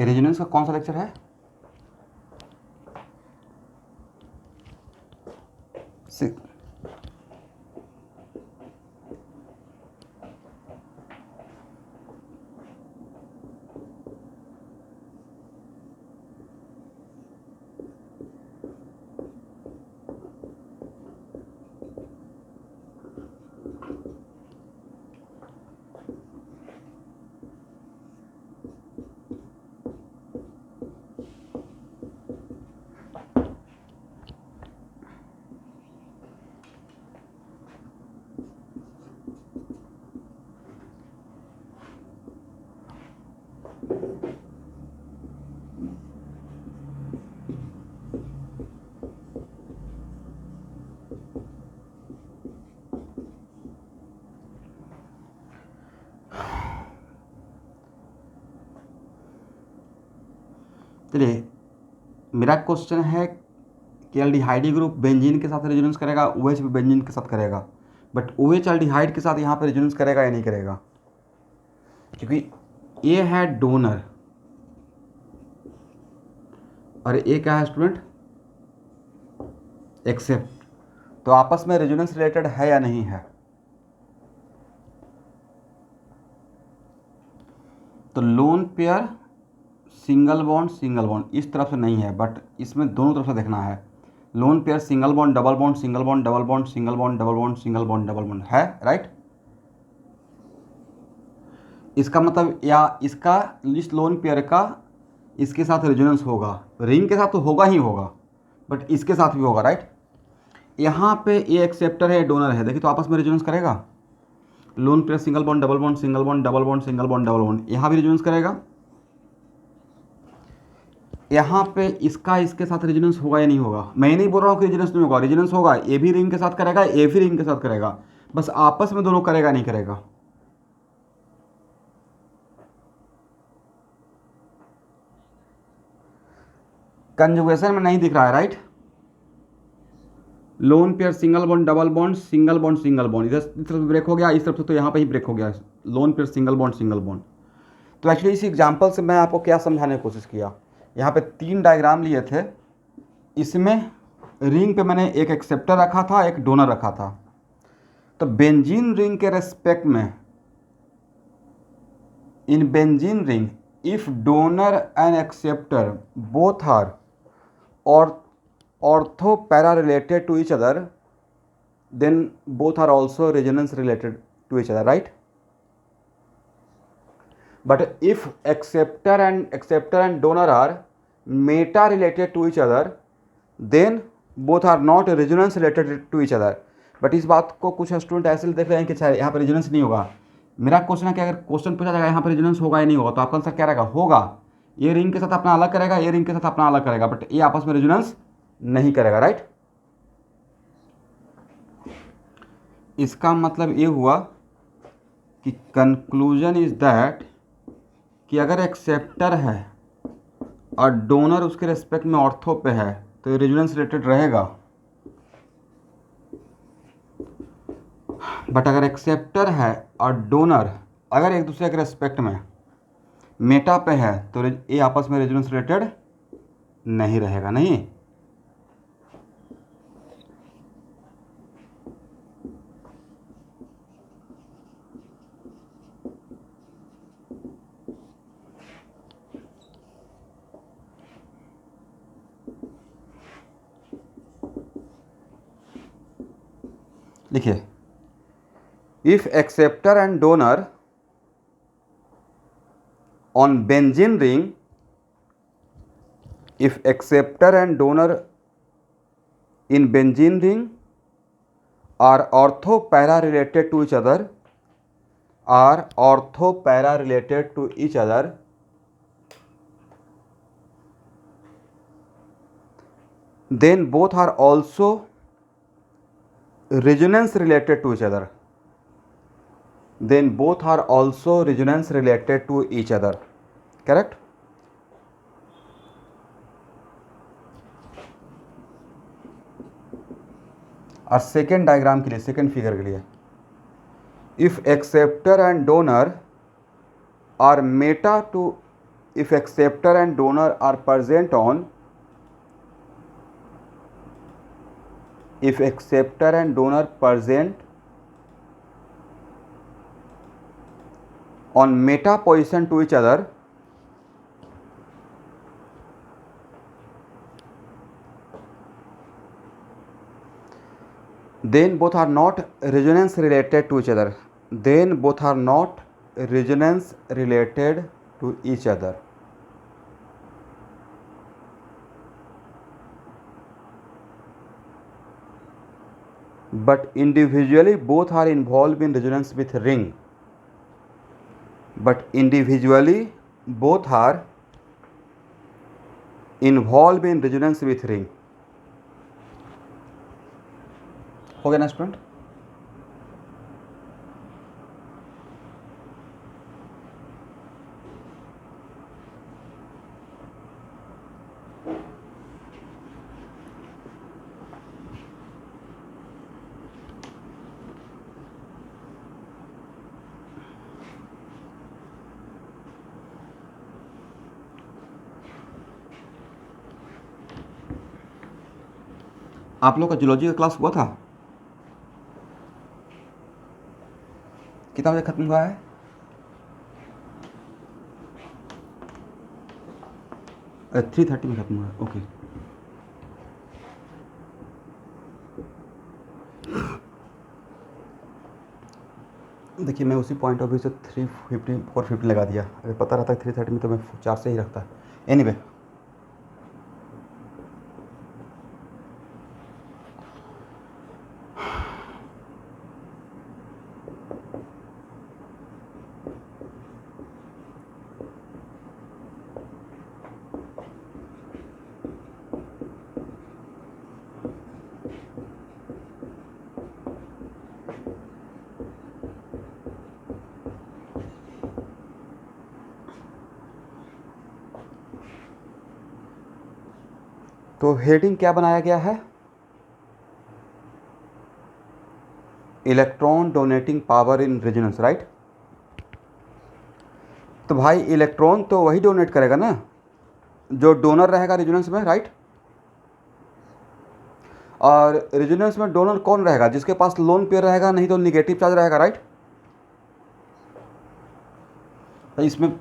Resonance का कौन सा लेक्चर है? चलिए, मेरा क्वेश्चन है कि एल्डिहाइड ग्रुप बेंजीन के साथ रेजोनेंस करेगा, OH भी बेंजीन के साथ करेगा, बट OH एल्डिहाइड के साथ यहाँ पे रेजोनेंस करेगा या नहीं करेगा? क्योंकि ये है डोनर और ये क्या है स्टूडेंट? एक्सेप्ट। तो आपस में रेजोनेंस रिलेटेड है या नहीं है? तो लोन पेयर सिंगल बॉन्ड इस तरफ से नहीं है, बट इसमें दोनों तरफ से देखना है। Lone pair single bond double bond, single bond double bond, single bond double bond, single bond double bond है, राइट? इसका मतलब या इसका इस लोन पेयर का इसके साथ रेजोनेंस होगा, रिंग के साथ तो होगा ही होगा, बट इसके साथ भी होगा, राइट? यहाँ पे ये एक्सेप्टर है, डोनर है, देखिए तो आपस में रेजोनेंस करेगा। Lone pair single bond double bond, single bond double bond, single bond double bond, यहाँ भी रेजोनेंस करेगा। यहाँ पे इसका इसके साथ रेजोनेंस होगा या नहीं होगा? मैं नहीं बोल रहा हूँ कि रेजोनेंस नहीं होगा, रेजोनेंस होगा। ए भी रिंग के साथ करेगा, ए भी रिंग के साथ करेगा, बस आपस में दोनों करेगा नहीं करेगा। कंजुगेशन में नहीं दिख रहा है, right? Lone pair single bond double bond, single bond single bond, इधर इस तरफ ब्रेक हो गया, इस तरफ से तो यहाँ पे ही ब्रेक हो गया। Lone pair single bond single bond. तो एक्चुअली इस एग्जाम्पल से मैं आपको क्या समझाने की कोशिश किया, यहाँ पे 3 डायग्राम लिए थे। इसमें रिंग पे मैंने एक एक्सेप्टर रखा था, एक डोनर रखा था। तो बेंजीन रिंग के रेस्पेक्ट में, in benzene ring if donor and acceptor both are ortho para related to each other, then both are also resonance related to each other, right? But if acceptor and donor are meta related to each other, then both are not resonance related to each other. But इस बात को कुछ student ऐसे देख रहे हैं कि अच्छा यहाँ पर रेजोनेंस नहीं होगा। मेरा क्वेश्चन है कि अगर क्वेश्चन पूछा जाएगा यहाँ पर रेजोनेंस होगा या नहीं होगा, तो आपका आंसर क्या रहेगा? होगा। ये रिंग के साथ अपना अलग करेगा, ये रिंग के साथ अपना अलग करेगा, बट ये आपस में रेजोनेंस नहीं करेगा, राइट? इसका मतलब ये हुआ कि कंक्लूजन इज दैट कि अगर एक्सेप्टर है और डोनर उसके रेस्पेक्ट में ऑर्थो पे है तो ये रेजोनेंस रिलेटेड रहेगा। बट अगर एक्सेप्टर है और डोनर अगर एक दूसरे के रेस्पेक्ट में मेटा पे है तो ये आपस में रेजोनेंस रिलेटेड नहीं रहेगा। नहीं, देखिए, if acceptor and donor on benzene ring, if acceptor and donor in benzene ring are ortho para related to each other, are ortho para related to each other, then both are also resonance related to each other, then both are also resonance related to each other, correct? और second diagram के लिए, second figure के लिए, if acceptor and donor are meta to if acceptor and donor are present on if acceptor and donor present on meta position to each other, then both are not resonance related to each other. Then both are not resonance related to each other. But individually both are involved in resonance with ring. But individually both are involved in resonance with ring. हो गया ना student? आप लोग का geology का class हुआ था? कितना बजे खत्म हुआ है? अरे 3:30 में खत्म हुआ है। ओके, देखिए मैं उसी पॉइंट ऑफ व्यू से 350 450 लगा दिया। अगर पता रहता 3:30 में तो मैं 4 से ही रखता। एनीवे तो हेडिंग क्या बनाया गया है? Electron donating power in resonance, right? तो भाई इलेक्ट्रॉन तो वही डोनेट करेगा ना जो डोनर रहेगा रेजोनेंस में, राइट? और रेजोनेंस में डोनर कौन रहेगा? जिसके पास लोन पेयर रहेगा, नहीं तो निगेटिव चार्ज रहेगा, राइट? तो इसमें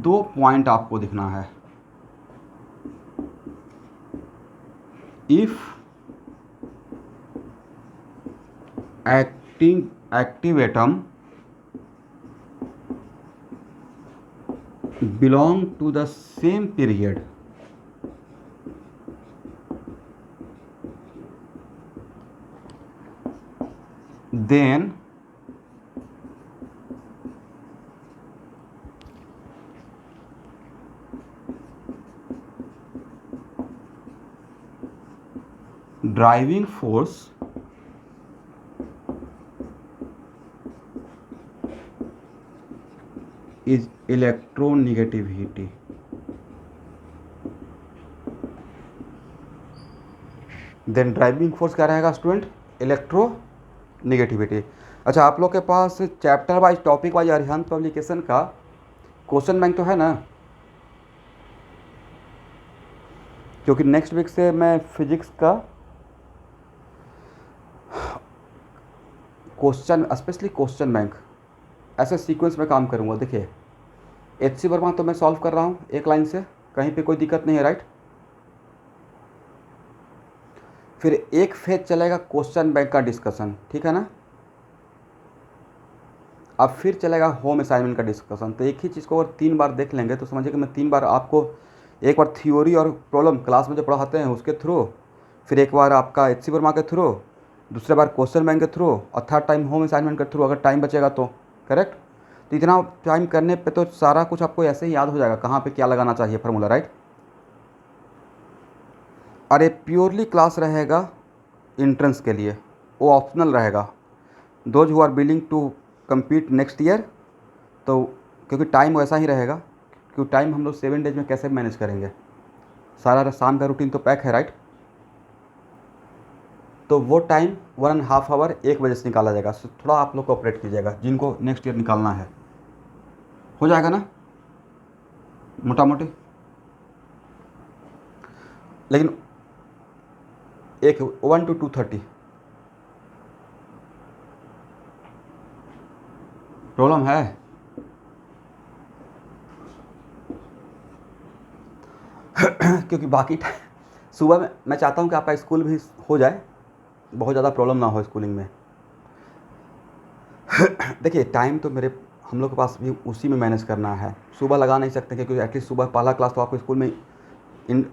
2 पॉइंट आपको दिखना है। If active atom belong to the same period, then driving force is electronegativity. Then driving force क्या रहेगा स्टूडेंट? इलेक्ट्रोनेगेटिविटी। अच्छा, आप लोग के पास chapter wise topic wise Arihant publication का क्वेश्चन बैंक तो है ना? क्योंकि नेक्स्ट वीक से मैं फिजिक्स का क्वेश्चन, स्पेशली क्वेश्चन बैंक ऐसे सीक्वेंस में काम करूंगा। देखिए HC वर्मा तो मैं सॉल्व कर रहा हूँ एक लाइन से, कहीं पे कोई दिक्कत नहीं है, राइट? फिर एक फेज चलेगा क्वेश्चन बैंक का डिस्कशन, ठीक है ना? अब फिर चलेगा होम असाइनमेंट का डिस्कशन। तो एक ही चीज़ को अगर 3 बार देख लेंगे तो समझिए कि मैं 3 बार आपको, एक बार थ्योरी और प्रॉब्लम क्लास में जो पढ़ाते हैं उसके थ्रू, फिर एक बार आपका HC वर्मा के थ्रू, दूसरे बार क्वेश्चन बैंक के थ्रू, और थर्ड टाइम होम असाइनमेंट के थ्रू, अगर टाइम बचेगा तो, करेक्ट? तो इतना टाइम करने पे तो सारा कुछ आपको ऐसे ही याद हो जाएगा, कहाँ पे क्या लगाना चाहिए फार्मूला, राइट? और ये प्योरली क्लास रहेगा इंट्रेंस के लिए, वो ऑप्शनल रहेगा। Those who are willing to compete next year, तो क्योंकि टाइम वैसा ही रहेगा, क्योंकि टाइम हम लोग 7 डेज में कैसे मैनेज करेंगे? सारा शाम का रूटीन तो पैक है, राइट? तो वो टाइम 1.5 आवर 1 बजे से निकाला जाएगा। सो थोड़ा आप लोग कोऑपरेट कीजिएगा, जिनको नेक्स्ट ईयर निकालना है। हो जाएगा ना? मोटा मोटी। लेकिन एक 1 to 230 प्रॉब्लम है। क्योंकि बाकी सुबह में मैं चाहता हूँ कि आपका स्कूल भी हो जाए, बहुत ज़्यादा प्रॉब्लम ना हो स्कूलिंग में। देखिए टाइम तो हम लोग के पास भी उसी में मैनेज करना है, सुबह लगा नहीं सकते क्योंकि एटलीस्ट सुबह पहला क्लास तो आपको स्कूल में इन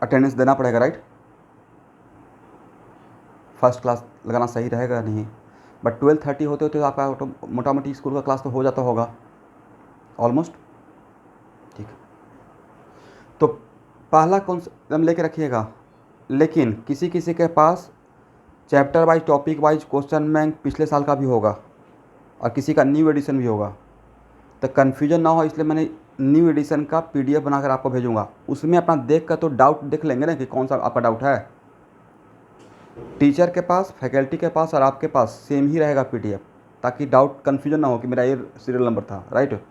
अटेंडेंस देना पड़ेगा, राइट। फर्स्ट क्लास लगाना सही रहेगा नहीं, बट 12:30 होते होते आपका मोटा मोटी स्कूल का क्लास तो हो जाता होगा ऑलमोस्ट। ठीक है, तो पहला कॉन्सेप्ट लेके रखिएगा। लेकिन किसी किसी के पास chapter wise topic wise question bank पिछले साल का भी होगा और किसी का न्यू एडिशन भी होगा, तो कन्फ्यूजन ना हो इसलिए मैंने न्यू एडिशन का PDF बनाकर आपको भेजूंगा। उसमें अपना देख कर तो डाउट देख लेंगे ना कि कौन सा आपका डाउट है। टीचर के पास, फैकल्टी के पास और आपके पास सेम ही रहेगा PDF, ताकि डाउट कन्फ्यूजन ना हो कि मेरा ये सीरियल नंबर था, राइट।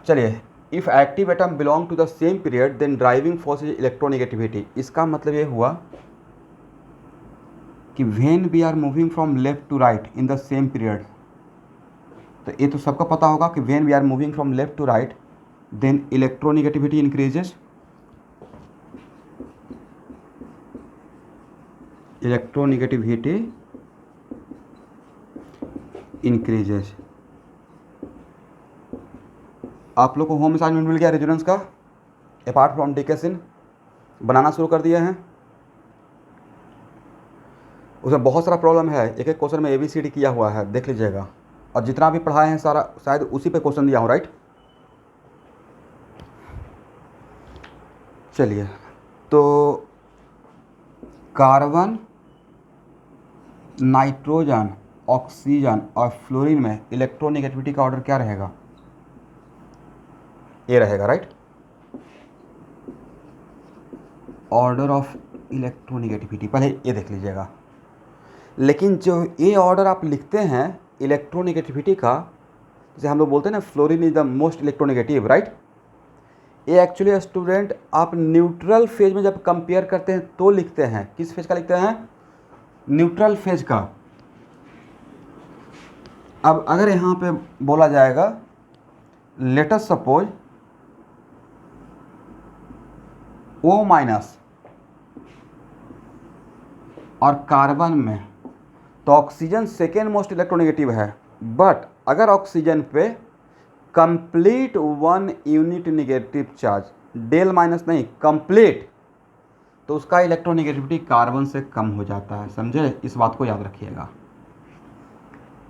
चलिए, if active atom belong to the same period then driving force is electronegativity. इसका मतलब ये हुआ कि when we are moving from left to right in the same period, तो ये तो सबको पता होगा कि when we are moving from left to right then electronegativity increases, electronegativity increases. आप लोग को होम असाइनमेंट मिल गया रेजोनेंस का, अपार्ट फ्रॉम डिकेसिन बनाना शुरू कर दिए हैं। उसमें बहुत सारा प्रॉब्लम है, एक एक क्वेश्चन में ABCD किया हुआ है, देख लीजिएगा। और जितना भी पढ़ाए हैं सारा शायद उसी पे क्वेश्चन दिया हूँ, राइट। चलिए, तो कार्बन, नाइट्रोजन, ऑक्सीजन और फ्लोरीन में इलेक्ट्रोनेगेटिविटी का ऑर्डर क्या रहेगा? ये रहेगा, राइट। ऑर्डर ऑफ इलेक्ट्रोनेगेटिविटी पहले ये देख लीजिएगा। लेकिन जो ये ऑर्डर आप लिखते हैं इलेक्ट्रोनेगेटिविटी का, जैसे हम लोग बोलते हैं ना fluorine is the most electronegative, right. ये एक्चुअली स्टूडेंट आप न्यूट्रल फेज में जब कंपेयर करते हैं तो लिखते हैं। किस फेज का लिखते हैं? न्यूट्रल फेज का। अब अगर यहाँ पे बोला जाएगा let us suppose O minus और कार्बन में, तो ऑक्सीजन सेकेंड मोस्ट इलेक्ट्रोनेगेटिव है। बट अगर ऑक्सीजन पे complete 1 unit negative charge, del minus नहीं कंप्लीट, तो उसका इलेक्ट्रोनेगेटिविटी कार्बन से कम हो जाता है। समझे? इस बात को याद रखिएगा।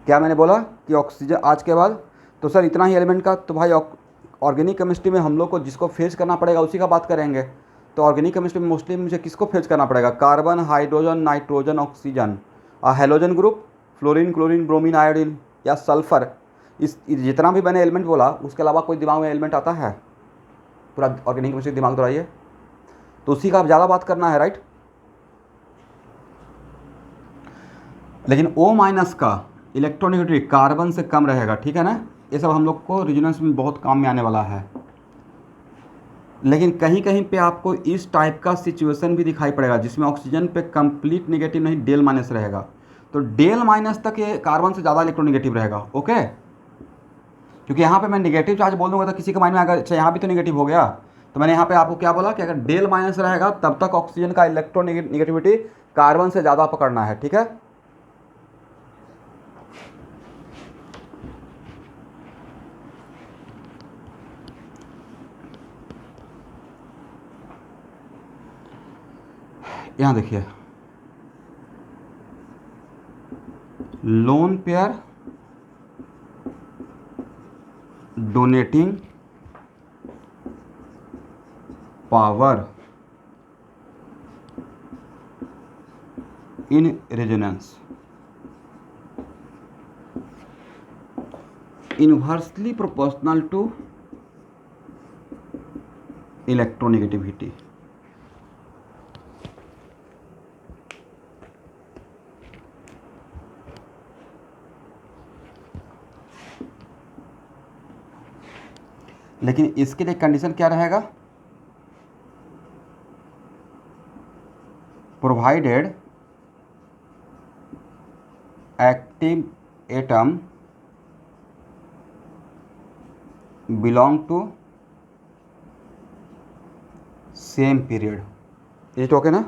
क्या मैंने बोला कि ऑक्सीजन आज के बाद तो सर इतना ही एलिमेंट का, तो भाई ऑर्गेनिक केमिस्ट्री में हम लोग को जिसको फेज करना पड़ेगा उसी का बात करेंगे। तो ऑर्गेनिक केमिस्ट्री में मोस्टली मुझे किसको फेज करना पड़ेगा? कार्बन, हाइड्रोजन, नाइट्रोजन, ऑक्सीजन और halogen group, fluorine, chlorine, bromine, iodine या सल्फर। इस जितना भी मैंने एलिमेंट बोला उसके अलावा कोई दिमाग में एलिमेंट आता है? पूरा ऑर्गेनिक केमिस्ट्री दिमाग दौड़ाइए, तो उसी का ज़्यादा बात करना है, राइट। लेकिन O माइनस का इलेक्ट्रोनेगेटिविटी कार्बन से कम रहेगा, ठीक है ना। ये सब हम लोग को रेजोनेंस में बहुत काम में आने वाला है। लेकिन कहीं कहीं पे आपको इस टाइप का सिचुएशन भी दिखाई पड़ेगा जिसमें ऑक्सीजन पे कंप्लीट नेगेटिव नहीं, डेल माइनस रहेगा। तो डेल माइनस तक ये कार्बन से ज़्यादा इलेक्ट्रोनेगेटिव रहेगा, ओके। क्योंकि यहाँ पे मैं नेगेटिव चार्ज बोल दूंगा तो किसी के माइंड में अगर अच्छा यहाँ भी तो नेगेटिव हो गया, तो मैंने यहाँ पे आपको क्या बोला कि अगर डेल माइनस रहेगा तब तक ऑक्सीजन का इलेक्ट्रोनेगेटिविटी कार्बन से ज़्यादा पकड़ना है, ठीक है। यहाँ देखिए, lone pair donating power in resonance inversely proportional to electronegativity. लेकिन इसके लिए कंडीशन क्या रहेगा, provided active atom belong to same period. It okay ना।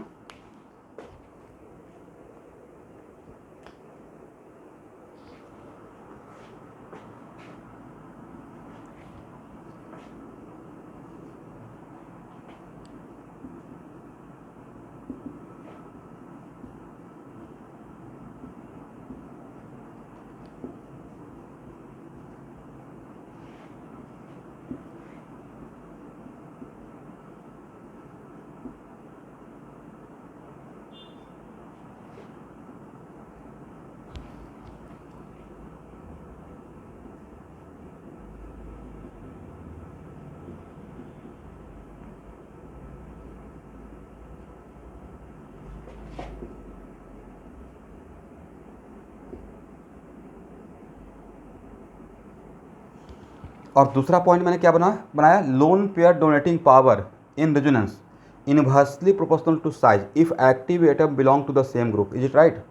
और दूसरा पॉइंट मैंने क्या बनाया, lone pair donating power in resonance inversely proportional to size if active atom belong to the same group. Is it right.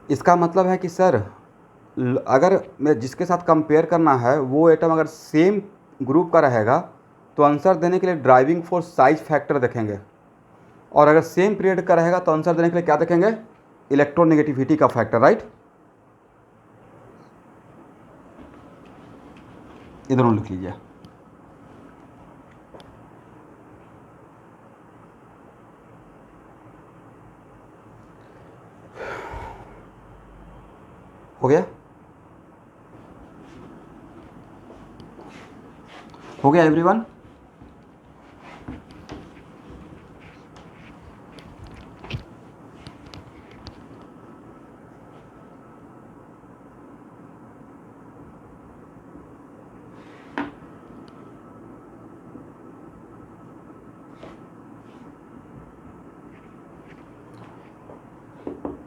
इसका मतलब है कि सर अगर मैं जिसके साथ कंपेयर करना है वो एटम अगर सेम ग्रुप का रहेगा तो आंसर देने के लिए ड्राइविंग फोर्स साइज फैक्टर देखेंगे, और अगर सेम पीरियड का रहेगा तो आंसर देने के लिए क्या देखेंगे, इलेक्ट्रोनेगेटिविटी का फैक्टर। राइट, ये दोनों लिख लीजिए। हो गया, हो गया एवरीवन।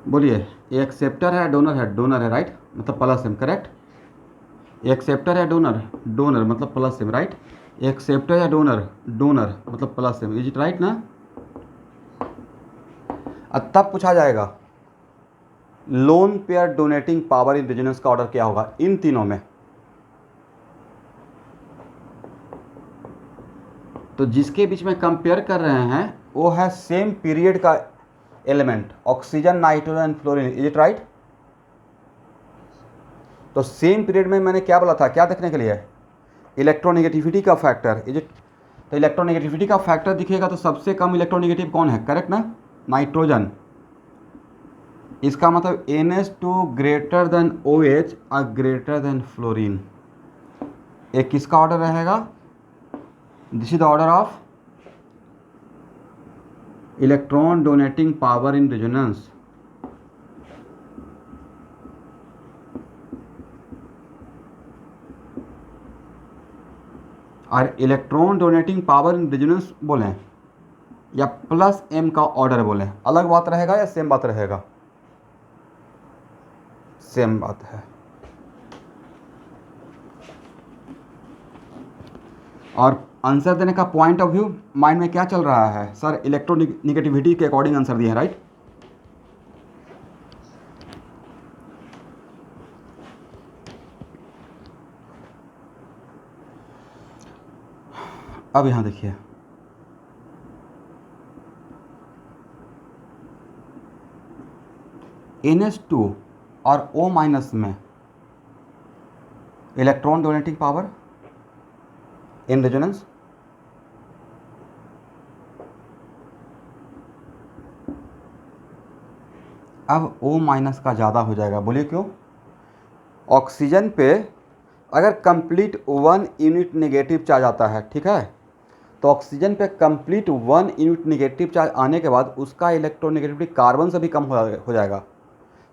बोलिए, ये एक्सेप्टर है डोनर है, डोनर है राइट, मतलब प्लस एम। करेक्ट। एक्सेप्टर है डोनर, डोनर मतलब प्लस एम। राइट, एक्सेप्टर या डोनर, डोनर मतलब plus M. Is it right ना। अब तब पूछा जाएगा lone pair donating power in resonance का ऑर्डर क्या होगा इन तीनों में। तो जिसके बीच में कंपेयर कर रहे हैं वो है सेम पीरियड का element, oxygen, nitrogen, fluorine. Is it right. तो सेम पीरियड में मैंने क्या बोला था, क्या देखने के लिए, इलेक्ट्रोनेगेटिविटी का फैक्टर। Is it. तो इलेक्ट्रोनेगेटिविटी का फैक्टर दिखेगा तो सबसे कम इलेक्ट्रोनेगेटिव कौन है, करेक्ट ना, नाइट्रोजन। इसका मतलब NH2 ग्रेटर देन OH और ग्रेटर देन फ्लोरीन। एक किसका ऑर्डर रहेगा, this is the order of electron donating power in resonance. और electron donating power in resonance बोलें या प्लस एम का ऑर्डर बोलें, अलग बात रहेगा या सेम बात रहेगा, सेम बात है। और आंसर देने का पॉइंट ऑफ व्यू माइंड में क्या चल रहा है, सर इलेक्ट्रोनेगेटिविटी के अकॉर्डिंग आंसर दिए हैं। राइट, अब यहां देखिए, NH2 और O माइनस में electron donating power in resonance, अब O माइनस का ज़्यादा हो जाएगा। बोलिए क्यों। ऑक्सीजन पे अगर कंप्लीट 1 यूनिट नेगेटिव चार्ज आता है, ठीक है, तो ऑक्सीजन पे कंप्लीट 1 यूनिट नेगेटिव चार्ज आने के बाद उसका इलेक्ट्रोनेगेटिविटी कार्बन से भी कम हो जाएगा,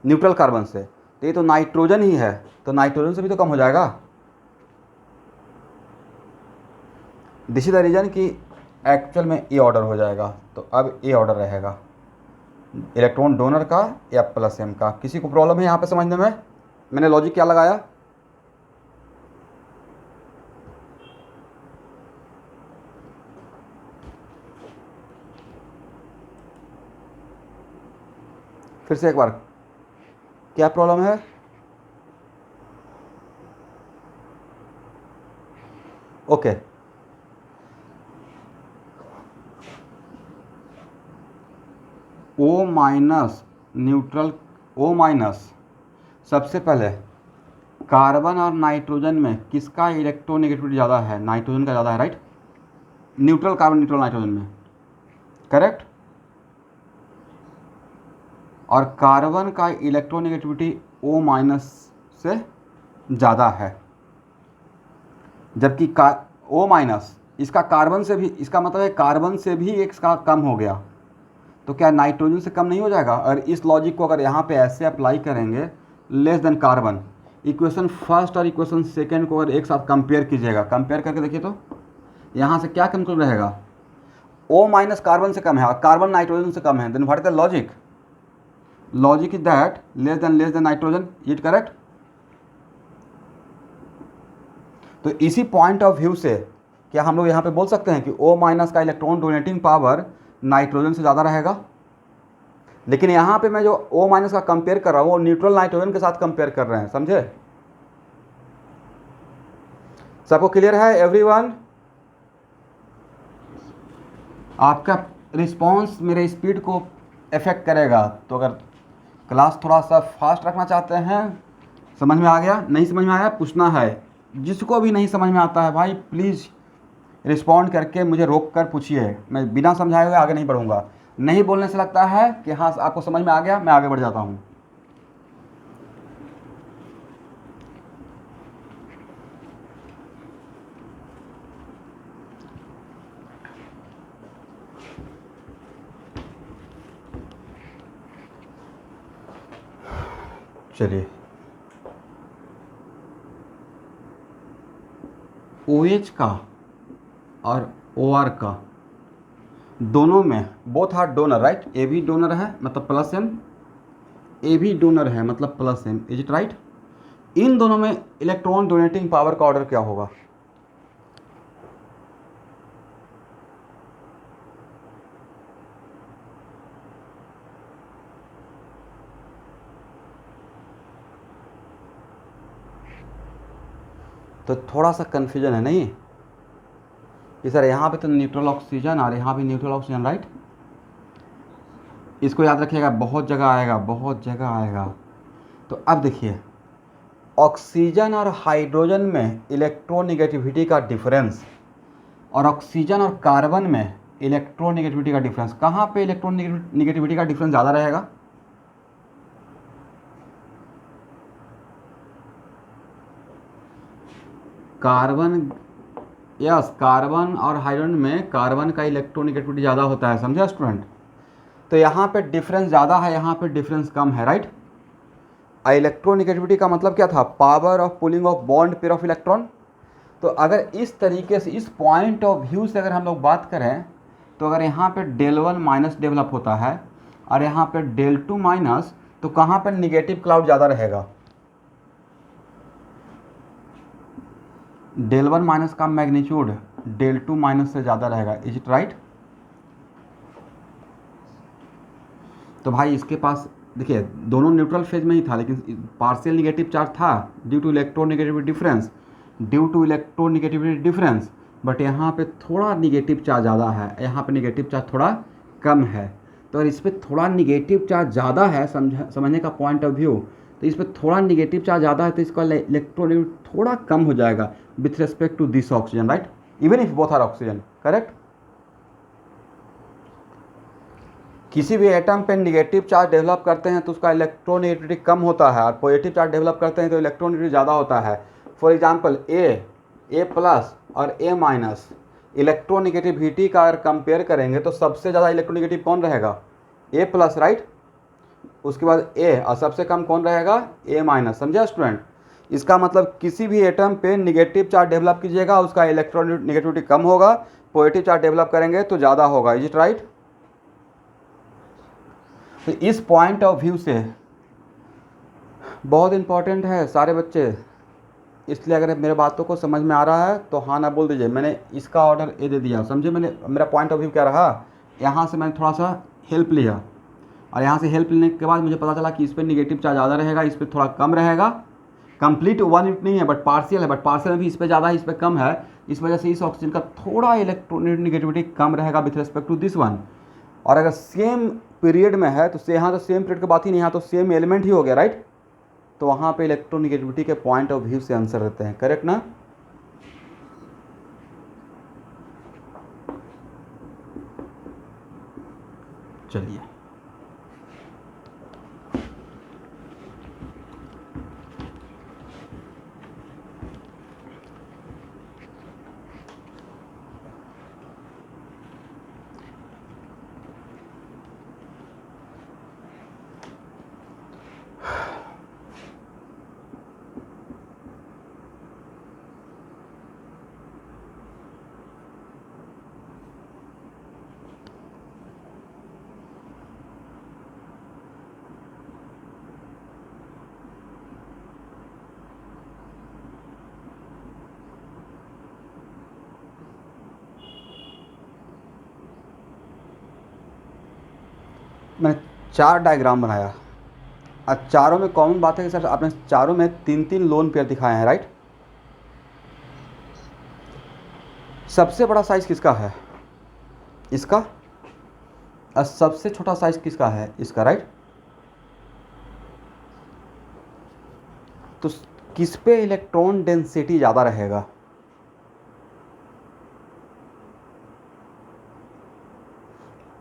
न्यूट्रल कार्बन से। तो ये तो नाइट्रोजन ही है, तो नाइट्रोजन से भी तो कम हो जाएगा। दिस इज द रीजन कि एक्चुअल में ए ऑर्डर हो जाएगा। तो अब ए ऑर्डर रहेगा इलेक्ट्रॉन डोनर का या प्लस एम का। किसी को प्रॉब्लम है यहाँ पे समझने में। मैंने लॉजिक क्या लगाया? फिर से एक बार, क्या प्रॉब्लम है? Okay, O minus neutral, O minus, सबसे पहले कार्बन और नाइट्रोजन में किसका इलेक्ट्रोनेगेटिविटी ज़्यादा है? नाइट्रोजन का ज़्यादा है, right? Neutral carbon neutral nitrogen में, करेक्ट? और कार्बन का इलेक्ट्रोनेगेटिविटी O माइनस से ज़्यादा है, जबकि O माइनस इसका कार्बन से भी, इसका मतलब है कार्बन से भी एक का कम हो गया, तो क्या नाइट्रोजन से कम नहीं हो जाएगा? और इस लॉजिक को अगर यहाँ पे ऐसे अप्लाई करेंगे, less than carbon, equation first और इक्वेशन सेकेंड को अगर एक साथ कंपेयर कीजिएगा, कंपेयर करके देखिए तो यहाँ से क्या कंक्लूड रहेगा? O माइनस कार्बन से कम है और कार्बन नाइट्रोजन से कम है, then what is the logic? Logic is that less than nitrogen, is correct? तो इसी पॉइंट ऑफ व्यू से क्या हम लोग यहाँ पे बोल सकते हैं कि O माइनस का इलेक्ट्रॉन डोनेटिंग पावर नाइट्रोजन से ज़्यादा रहेगा? लेकिन यहाँ पे मैं जो O माइनस का कंपेयर कर रहा हूँ वो न्यूट्रल नाइट्रोजन के साथ कंपेयर कर रहे हैं, समझे? सबको क्लियर है एवरीवन? आपका रिस्पॉन्स मेरे स्पीड को इफेक्ट करेगा, तो अगर क्लास थोड़ा सा फास्ट रखना चाहते हैं, समझ में आ गया? नहीं समझ में आया पूछना है, जिसको भी नहीं समझ में आता है भाई प्लीज़ रिस्पॉन्ड करके मुझे रोक कर पूछिए, मैं बिना समझाए हुए आगे नहीं बढ़ूँगा। नहीं बोलने से लगता है कि हाँ आपको समझ में आ गया, मैं आगे बढ़ जाता हूँ। चलिए, OH का और OR का दोनों में बोथ आर डोनर, राइट? ए भी डोनर है मतलब प्लस एम, ए भी डोनर है मतलब plus M, is it right? इन दोनों में इलेक्ट्रॉन डोनेटिंग पावर का ऑर्डर क्या होगा? तो थोड़ा सा कन्फ्यूजन है नहीं कि सर यहाँ पे तो न्यूट्रल ऑक्सीजन और यहाँ भी न्यूट्रल ऑक्सीजन, राइट? इसको याद रखिएगा, बहुत जगह आएगा, बहुत जगह आएगा। तो अब देखिए, ऑक्सीजन और हाइड्रोजन में इलेक्ट्रोनेगेटिविटी का डिफरेंस और ऑक्सीजन और कार्बन में इलेक्ट्रोनेगेटिविटी का डिफरेंस, कहाँ पे इलेक्ट्रोनेगेटिविटी का डिफरेंस ज़्यादा रहेगा? कार्बन, यस, कार्बन और हाइड्रोजन में कार्बन का इलेक्ट्रोनेगेटिविटी ज़्यादा होता है, समझे स्टूडेंट? तो यहाँ पे डिफरेंस ज़्यादा है, यहाँ पे डिफरेंस कम है, राइट? इलेक्ट्रोनेगेटिविटी का मतलब क्या था? Power of pulling of bond pair of electron. तो अगर इस तरीके से, इस पॉइंट ऑफ व्यू से अगर हम लोग बात करें, तो अगर यहाँ पे डेल 1 माइनस डेवलप होता है और यहाँ पे डेल 2 माइनस, तो कहाँ पर निगेटिव क्लाउड ज़्यादा रहेगा? डेल 1 माइनस का मैग्नीट्यूड डेल 2 माइनस से ज़्यादा रहेगा, इज इट राइट? तो भाई इसके पास देखिए, दोनों न्यूट्रल फेज में ही था, लेकिन पार्शियल निगेटिव चार्ज था due to electronegativity difference, but यहाँ पे थोड़ा निगेटिव चार्ज ज़्यादा है, यहाँ पे निगेटिव चार्ज थोड़ा कम है। तो अगर इस पर थोड़ा निगेटिव चार्ज ज़्यादा है, समझने का पॉइंट ऑफ व्यू, तो इस पर थोड़ा निगेटिव चार्ज ज़्यादा है, तो इसका इलेक्ट्रोनेगेटिव थोड़ा कम हो जाएगा with respect to this oxygen, right? Even if both are oxygen, correct? किसी भी एटम पे निगेटिव चार्ज डेवलप करते हैं तो उसका इलेक्ट्रोनेगेटिविटी कम होता है, और पॉजिटिव चार्ज डेवलप करते हैं तो इलेक्ट्रोनेगेटिविटी ज़्यादा होता है। फॉर एग्जांपल ए प्लस और ए माइनस, इलेक्ट्रोनेगेटिविटी का अगर कंपेयर करेंगे तो सबसे ज़्यादा इलेक्ट्रोनेगेटिव कौन रहेगा? ए प्लस, राइट? उसके बाद ए, और सबसे कम कौन रहेगा? ए माइनस, समझे स्टूडेंट? इसका मतलब किसी भी एटम पे निगेटिव चार्ज डेवलप कीजिएगा उसका इलेक्ट्रोनेगेटिविटी कम होगा, पॉजिटिव चार्ज डेवलप करेंगे तो ज़्यादा होगा, इज इट राइट? तो इस पॉइंट ऑफ व्यू से बहुत इंपॉर्टेंट है सारे बच्चे, इसलिए अगर मेरे बातों को समझ में आ रहा है तो हाँ ना बोल दीजिए। मैंने इसका ऑर्डर ए दे दिया, समझे? मैंने, मेरा पॉइंट ऑफ व्यू क्या रहा, यहाँ से मैंने थोड़ा सा हेल्प लिया, और यहाँ से हेल्प लेने के बाद मुझे पता चला कि इस पर निगेटिव चार्ज ज़्यादा रहेगा, इस पर थोड़ा कम रहेगा। कंप्लीट 1 यूनिट नहीं है बट पार्शियल है, बट पार्शियल में भी इस पर ज़्यादा है, इस पर कम है। इस वजह से इस ऑक्सीजन का थोड़ा इलेक्ट्रोनेगेटिविटी कम रहेगा with respect to this one. और अगर सेम पीरियड में है तो यहाँ तो सेम पीरियड की बात ही नहीं, यहाँ तो सेम एलिमेंट ही हो गया, राइट? तो वहाँ पे इलेक्ट्रोनेगेटिविटी के पॉइंट ऑफ व्यू से आंसर देते हैं, करेक्ट ना? चलिए, मैंने 4 डायग्राम बनाया, और चारों में कॉमन बात है कि सर आपने चारों में 3-3 लोन पेयर दिखाए हैं, राइट? सबसे बड़ा साइज किसका है? इसका। और सबसे छोटा साइज किसका है? इसका, राइट? तो किस पे इलेक्ट्रॉन डेंसिटी ज़्यादा रहेगा?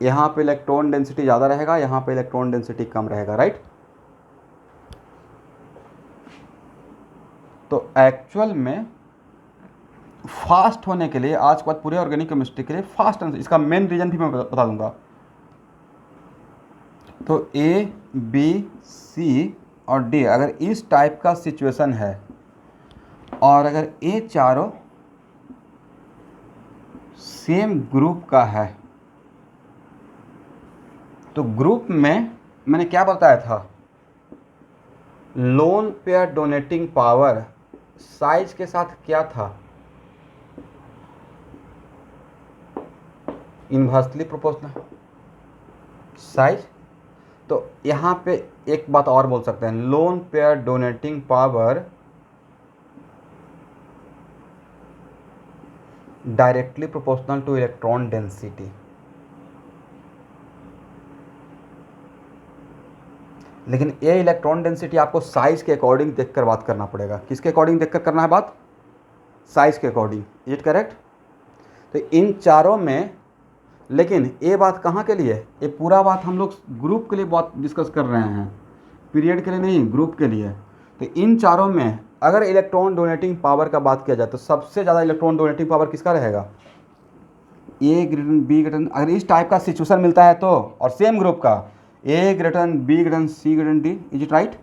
यहाँ पे इलेक्ट्रॉन डेंसिटी ज़्यादा रहेगा, यहाँ पे इलेक्ट्रॉन डेंसिटी कम रहेगा, राइट? तो एक्चुअल में फास्ट होने के लिए, आज के बाद पूरे ऑर्गेनिक केमिस्ट्री के लिए फास्ट आंसर, इसका मेन रीजन भी मैं बता दूंगा। तो ए, बी, सी और डी अगर इस टाइप का सिचुएशन है, और अगर ये चारों सेम ग्रुप का है, तो ग्रुप में मैंने क्या बताया था, loan pair donating power size के साथ क्या था, इन्वर्सली प्रोपोर्शनल साइज। तो यहाँ पे एक बात और बोल सकते हैं, loan pair donating power directly proportional two electron density. लेकिन ये इलेक्ट्रॉन डेंसिटी आपको साइज के अकॉर्डिंग देखकर बात करना पड़ेगा। किसके अकॉर्डिंग देखकर करना है बात? साइज के अकॉर्डिंग। Is it correct? तो इन चारों में, लेकिन ये बात कहाँ के लिए, ये पूरा बात हम लोग ग्रुप के लिए बात डिस्कस कर रहे हैं, पीरियड के लिए नहीं, ग्रुप के लिए। तो इन चारों में अगर इलेक्ट्रॉन डोनेटिंग पावर का बात किया जाए तो सबसे ज़्यादा इलेक्ट्रॉन डोनेटिंग पावर किसका रहेगा? A greater than B greater, अगर इस टाइप का सिचुएशन मिलता है तो, और सेम ग्रुप का, A greater than B greater than C greater than D, is it right?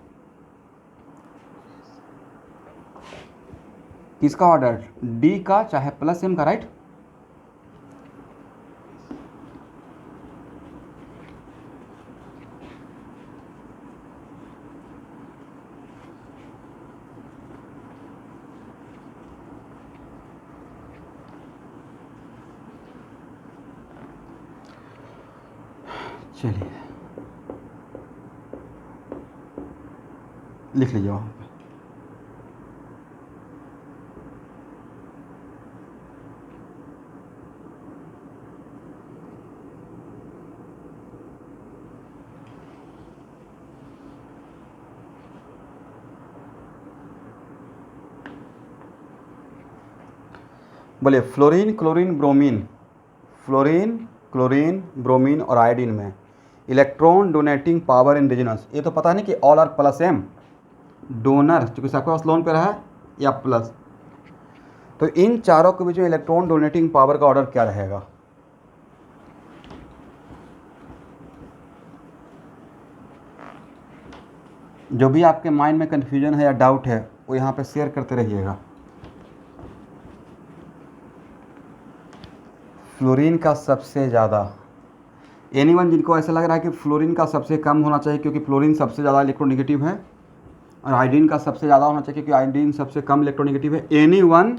किसका ऑर्डर? डी का, चाहे प्लस एम का, राइट? चलिए लिख लीजिए वहाँ पे। बोलिए, fluorine, chlorine, bromine, fluorine, chlorine, bromine और आयोडीन में electron donating power in resonance, ये तो पता नहीं कि all are plus M, donor चूँकि सबके पास लोन पे है या प्लस। तो इन चारों के बीच में इलेक्ट्रॉन डोनेटिंग पावर का ऑर्डर क्या रहेगा? जो भी आपके माइंड में कन्फ्यूजन है या डाउट है वो यहाँ पे शेयर करते रहिएगा। फ्लोरीन का सबसे ज़्यादा, एनीवन जिनको ऐसा लग रहा है कि फ्लोरीन का सबसे कम होना चाहिए क्योंकि फ्लोरीन सबसे ज़्यादा इलेक्ट्रोनेगेटिव है, और आयोडीन का सबसे ज़्यादा होना चाहिए क्योंकि आयोडीन सबसे कम इलेक्ट्रोनेगेटिव है। एनी वन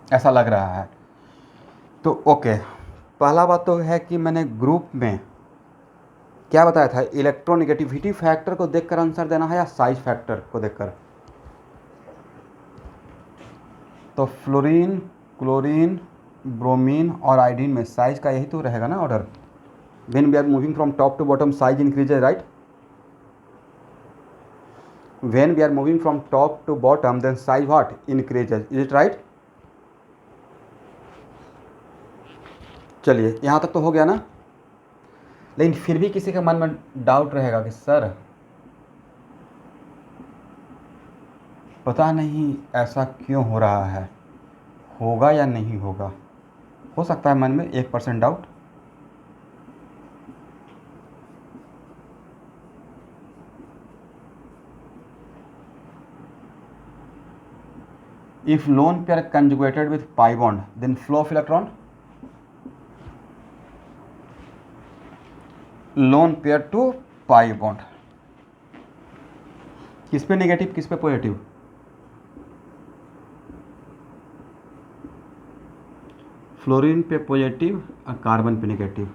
ऐसा लग रहा है। तो ओके, पहला बात तो है कि मैंने ग्रुप में क्या बताया था, इलेक्ट्रोनेगेटिविटी फैक्टर को देखकर आंसर देना है या साइज फैक्टर को देखकर। तो फ्लोरीन, क्लोरीन, ब्रोमीन और आयोडीन में साइज का यही तो रहेगा ना order. When we are moving from top to bottom size increases, right. When we are moving from top to bottom then size what, increases, is it right. चलिए यहाँ तक तो हो गया ना। लेकिन फिर भी किसी के मन में डाउट रहेगा कि सर पता नहीं ऐसा क्यों हो रहा है, होगा या नहीं होगा। हो सकता है मन में 1% doubt. If lone pair conjugated with pi bond then flow of electron, lone pair to pi bond, किस पे नेगेटिव किस पे पॉजिटिव, फ्लोरीन पे पॉजिटिव और कार्बन पे नेगेटिव।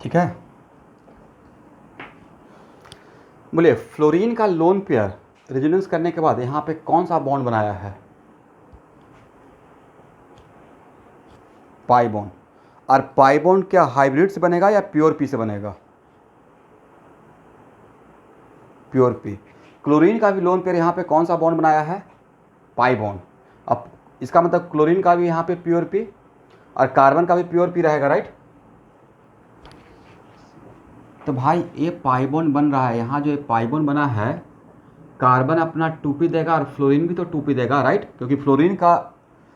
ठीक है। बोलिए फ्लोरीन का लोन पेयर रेजोनेंस करने के बाद यहाँ पे कौन सा बॉन्ड बनाया है, पाई बॉन्ड। और पाई बॉन्ड क्या हाइब्रिड से बनेगा या प्योर पी से बनेगा, प्योर पी। क्लोरीन का भी लोन पेयर यहाँ पे कौन सा बॉन्ड बनाया है, पाई बॉन्ड। अब इसका मतलब क्लोरीन का भी यहाँ पे प्योर पी और कार्बन का भी प्योर पी रहेगा, राइट। तो भाई ये पाई बॉन्ड बन रहा है, यहाँ जो ये पाई बॉन्ड बना है, कार्बन अपना 2p देगा और फ्लोरीन भी तो 2p देगा, राइट। क्योंकि फ्लोरीन का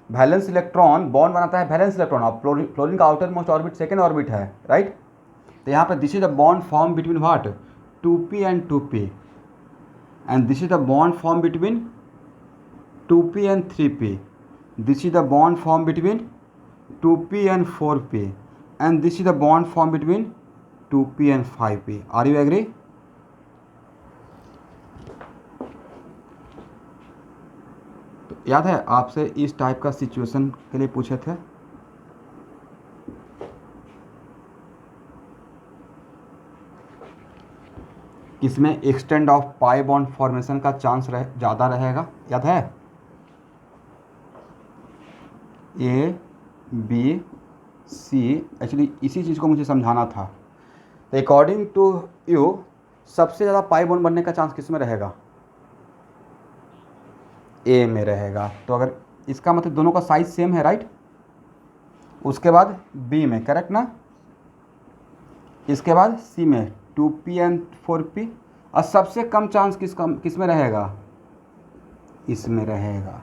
वैलेंस इलेक्ट्रॉन बॉन्ड बनाता है वैलेंस इलेक्ट्रॉन, और फ्लोरीन का outermost orbit second orbit है, राइट। तो यहाँ पर this is the bond form between what, 2p and 2p, and this is the bond form between 2p and 3p, this is the bond form between 2p and 4p, and this is the bond form between 2p and 5p। Are you agree. तो याद है आपसे इस type का situation के लिए पूछे थे। किसमें extend of pi bond formation का चांस ज़्यादा रहेगा, याद है, ए बी सी। एक्चुअली इसी चीज़ को मुझे समझाना था। तो अकॉर्डिंग टू यू सबसे ज़्यादा पाई बॉन्ड बनने का चांस किस में रहेगा, ए में रहेगा। तो अगर इसका मतलब दोनों का साइज सेम है, राइट। उसके बाद बी में, करेक्ट ना। इसके बाद सी में 2p एंड 4p, और सबसे कम चांस किस में रहेगा, इसमें रहेगा।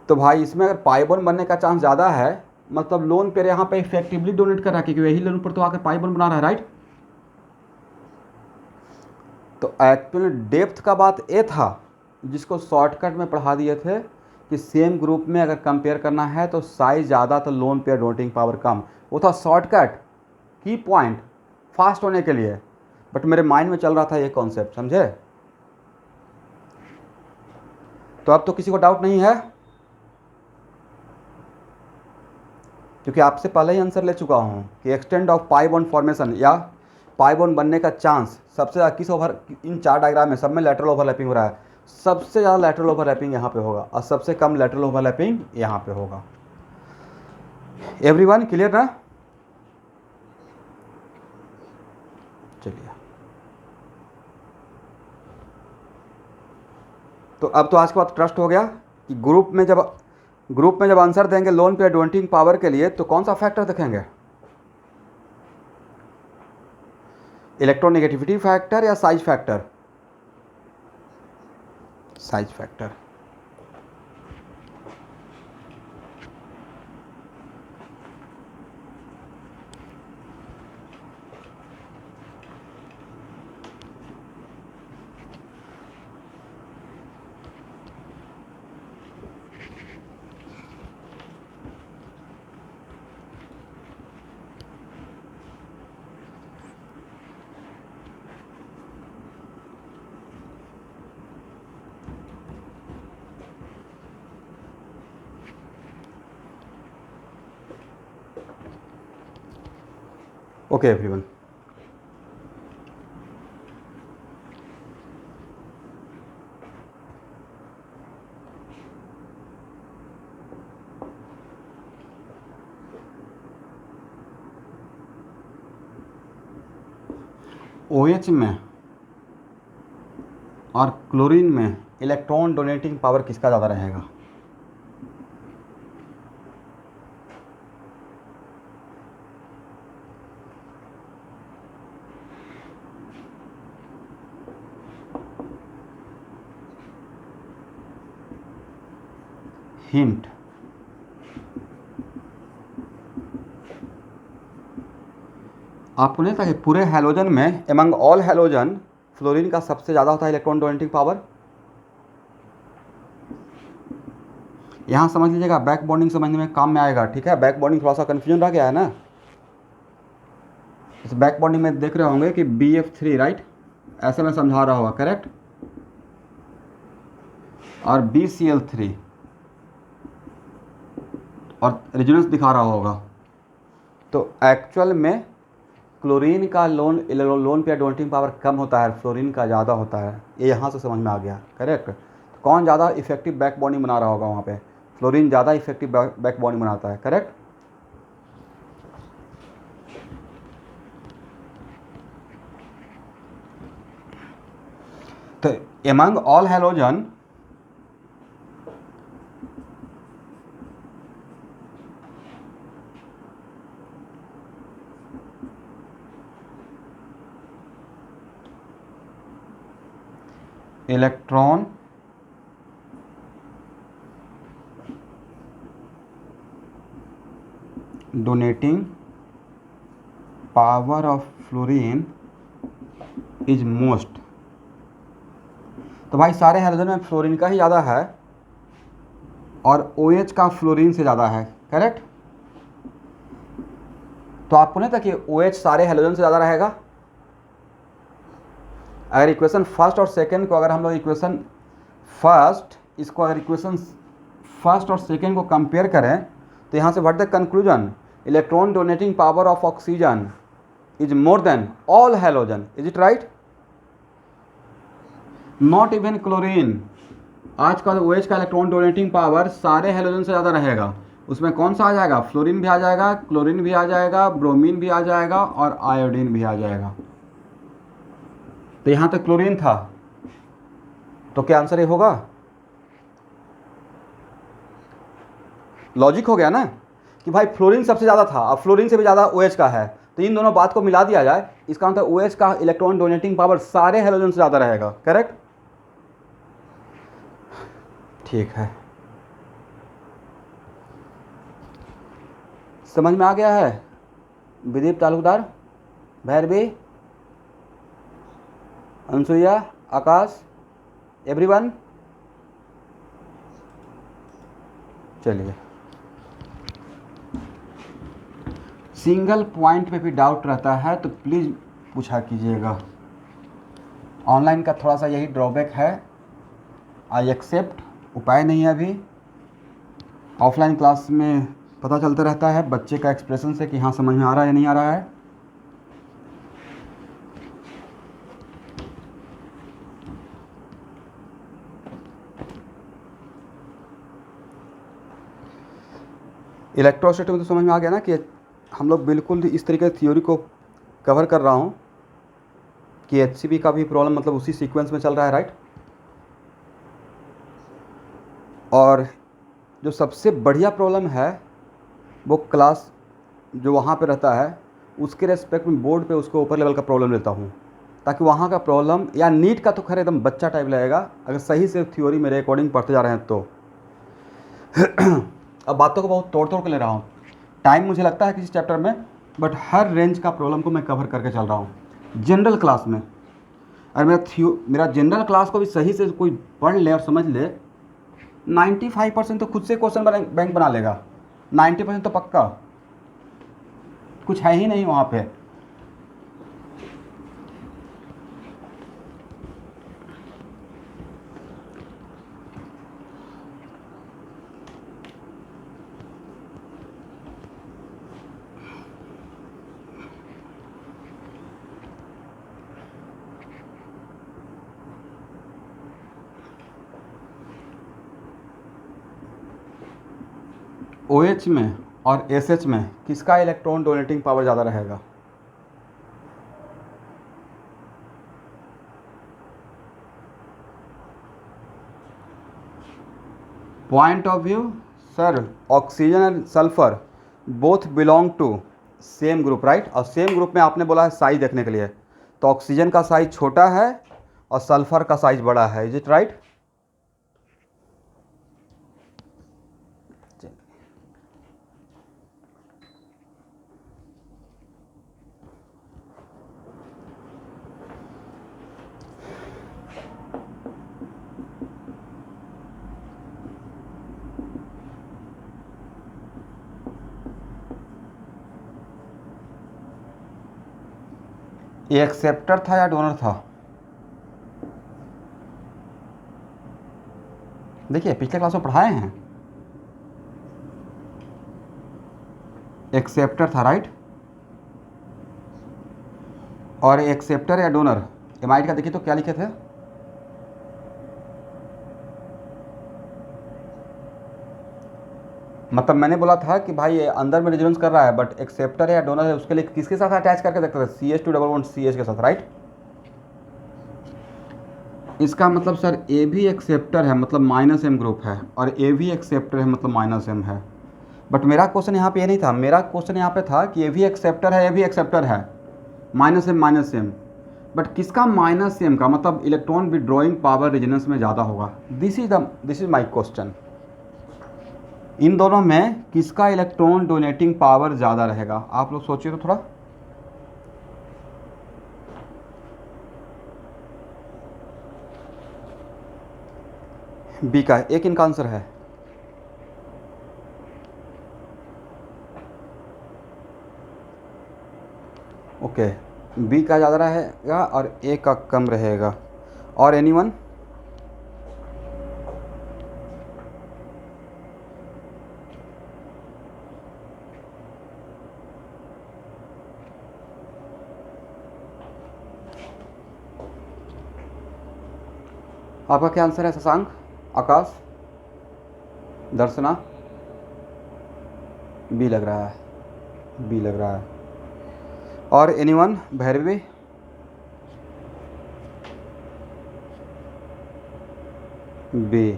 तो भाई इसमें अगर पाई बॉन्ड बनने का चांस ज़्यादा है, मतलब लोन पेयर यहाँ पे इफेक्टिवली डोनेट कर रहा है, क्योंकि यही लोन पर तो आकर पाई बॉन्ड बना रहा है, राइट। तो एक्चुअली डेप्थ का बात ये था जिसको शॉर्टकट में पढ़ा दिए थे कि सेम ग्रुप में अगर कंपेयर करना है तो साइज ज़्यादा तो लोन पेयर डोनेटिंग पावर कम। वो था शॉर्टकट की पॉइंट फास्ट होने के लिए, बट मेरे माइंड में चल रहा था ये कॉन्सेप्ट, समझे। तो अब तो किसी को डाउट नहीं है, क्योंकि आपसे पहले ही आंसर ले चुका हूँ कि extend of pi bond formation या पाई बॉन्ड बनने का चांस सबसे ज़्यादा किस ओवर, इन 4 डायग्राम में सब में लैटरल ओवरलैपिंग हो रहा है, सबसे ज़्यादा लैटरल ओवरलैपिंग यहाँ पे होगा और सबसे कम लैटरल ओवरलैपिंग यहाँ पे होगा। एवरीवन क्लियर ना। चलिए, तो अब तो आज के बाद ट्रस्ट हो गया कि ग्रुप में जब आंसर देंगे लोन पे डोनेटिंग पावर के लिए तो कौन सा फैक्टर देखेंगे, इलेक्ट्रोनेगेटिविटी फैक्टर या size factor, size factor. Okay, everyone. OH में और क्लोरीन में इलेक्ट्रॉन डोनेटिंग पावर किसका ज़्यादा रहेगा? हिंट, आपको नहीं था कि पूरे हैलोजन में एमंग ऑल हैलोजन फ्लोरीन का सबसे ज़्यादा होता है इलेक्ट्रॉन डोनेटिंग पावर। यहाँ समझ लीजिएगा, बैक बॉन्डिंग समझने में काम में आएगा, ठीक है। बैक बॉन्डिंग थोड़ा सा कन्फ्यूजन रह गया है ना। इस बैक बॉन्डिंग में देख रहे होंगे कि BF3 राइट, ऐसे में समझा रहा होगा, करेक्ट, और BCl3 और रेजोनेंस दिखा रहा होगा। तो एक्चुअल में क्लोरीन का लोन पे डोनेटिंग पावर कम होता है, फ्लोरीन का ज़्यादा होता है, ये यहाँ से समझ में आ गया, करेक्ट। तो कौन ज़्यादा इफेक्टिव बैक बॉन्डिंग बना रहा होगा वहाँ पे? फ्लोरीन ज़्यादा इफेक्टिव बैक बॉन्डिंग बनाता है, करेक्ट। तो among all halogen electron donating power of fluorine is most. तो भाई सारे हैलोजन में फ्लोरीन का ही ज़्यादा है और OH का फ्लोरीन से ज़्यादा है, करेक्ट। तो आपको नहीं था कि OH सारे हैलोजन से ज़्यादा रहेगा। अगर इक्वेशन फर्स्ट और सेकंड को, अगर हम लोग इक्वेशन फर्स्ट और सेकंड को कंपेयर करें तो यहाँ से what the conclusion, electron donating power of oxygen is more than all halogen, is it right? Not even chlorine. आज का OH का इलेक्ट्रॉन डोनेटिंग पावर सारे हैलोजन से ज़्यादा रहेगा। उसमें कौन सा आ जाएगा? फ्लोरीन भी आ जाएगा, क्लोरीन भी आ जाएगा, ब्रोमीन भी आ जाएगा और आयोडीन भी आ जाएगा। तो यहाँ तक क्लोरीन था, तो क्या आंसर ये होगा? लॉजिक हो गया ना कि भाई फ्लोरीन सबसे ज़्यादा था, अब फ्लोरीन से भी ज़्यादा OH का है, तो इन दोनों बात को मिला दिया जाए, इसका मतलब OH का इलेक्ट्रॉन डोनेटिंग पावर सारे हैलोजन से ज़्यादा रहेगा, करेक्ट। ठीक है, समझ में आ गया है? विदीप तालुकदार, भैरवी, अनसुईया, आकाश, एवरीवन। चलिए, सिंगल पॉइंट पे भी डाउट रहता है तो प्लीज़ पूछा कीजिएगा। ऑनलाइन का थोड़ा सा यही ड्रॉबैक है, आई एक्सेप्ट, उपाय नहीं है अभी। ऑफलाइन क्लास में पता चलता रहता है बच्चे का एक्सप्रेशन से कि हाँ समझ में आ रहा है या नहीं आ रहा है। इलेक्ट्रोस्टैटिक में तो समझ में आ गया ना कि हम लोग बिल्कुल इस तरीके से थ्योरी को कवर कर रहा हूँ कि HCl का भी प्रॉब्लम मतलब उसी सीक्वेंस में चल रहा है, राइट। और जो सबसे बढ़िया प्रॉब्लम है वो क्लास जो वहाँ पे रहता है उसके रेस्पेक्ट में बोर्ड पे उसको ऊपर लेवल का प्रॉब्लम लेता हूँ, ताकि वहाँ का प्रॉब्लम या नीट का तो खैर एकदम बच्चा टाइप लगेगा अगर सही से थ्योरी मेरे अकॉर्डिंग पढ़ते जा रहे हैं तो। अब बातों को बहुत तोड़ तोड़ के ले रहा हूँ, टाइम मुझे लगता है किसी चैप्टर में, बट हर रेंज का प्रॉब्लम को मैं कवर करके चल रहा हूँ जनरल क्लास में। अगर मेरा जनरल क्लास को भी सही से कोई पढ़ ले और समझ ले, 95% तो खुद से क्वेश्चन बैंक बना लेगा, 90% तो पक्का, कुछ है ही नहीं वहाँ पे। OH में और SH में किसका इलेक्ट्रॉन डोनेटिंग पावर ज़्यादा रहेगा? Point of view, sir oxygen and sulphur both belong to same group, right. और सेम ग्रुप में आपने बोला है साइज देखने के लिए, तो ऑक्सीजन का साइज छोटा है और सल्फर का साइज बड़ा है, इज इट राइट? ये एक्सेप्टर था या डोनर था? देखिए पिछले क्लास में पढ़ाए हैं, एक्सेप्टर था, राइट। और एक्सेप्टर या डोनर, एमाइड का देखिए तो क्या लिखे थे, मतलब मैंने बोला था कि भाई ये अंदर में रेजोनेंस कर रहा है, बट एक्सेप्टर है या डोनर है उसके लिए किसके साथ अटैच करके देखते थे, CH2 के साथ, राइट। इसका मतलब सर ए भी एक्सेप्टर है मतलब -M ग्रुप है, और ए भी एक्सेप्टर है मतलब -M है। बट मेरा क्वेश्चन यहाँ पे ये नहीं था, मेरा क्वेश्चन यहाँ पे था कि ए भी एक्सेप्टर है, ए भी एक्सेप्टर है, -M। बट किसका -M का मतलब इलेक्ट्रॉन विड्रॉइंग पावर रेजोनेंस में ज़्यादा होगा, दिस इज माई क्वेश्चन। इन दोनों में किसका इलेक्ट्रॉन डोनेटिंग पावर ज़्यादा रहेगा, आप लोग सोचिए तो थोड़ा। बी का एक इनका आंसर है, ओके। बी का ज़्यादा रहेगा और ए का कम रहेगा। और एनीवन? आपका क्या आंसर है शशांक, आकाश, दर्शना? बी लग रहा है, बी लग रहा है। और एनीवन? भैरवी? बी।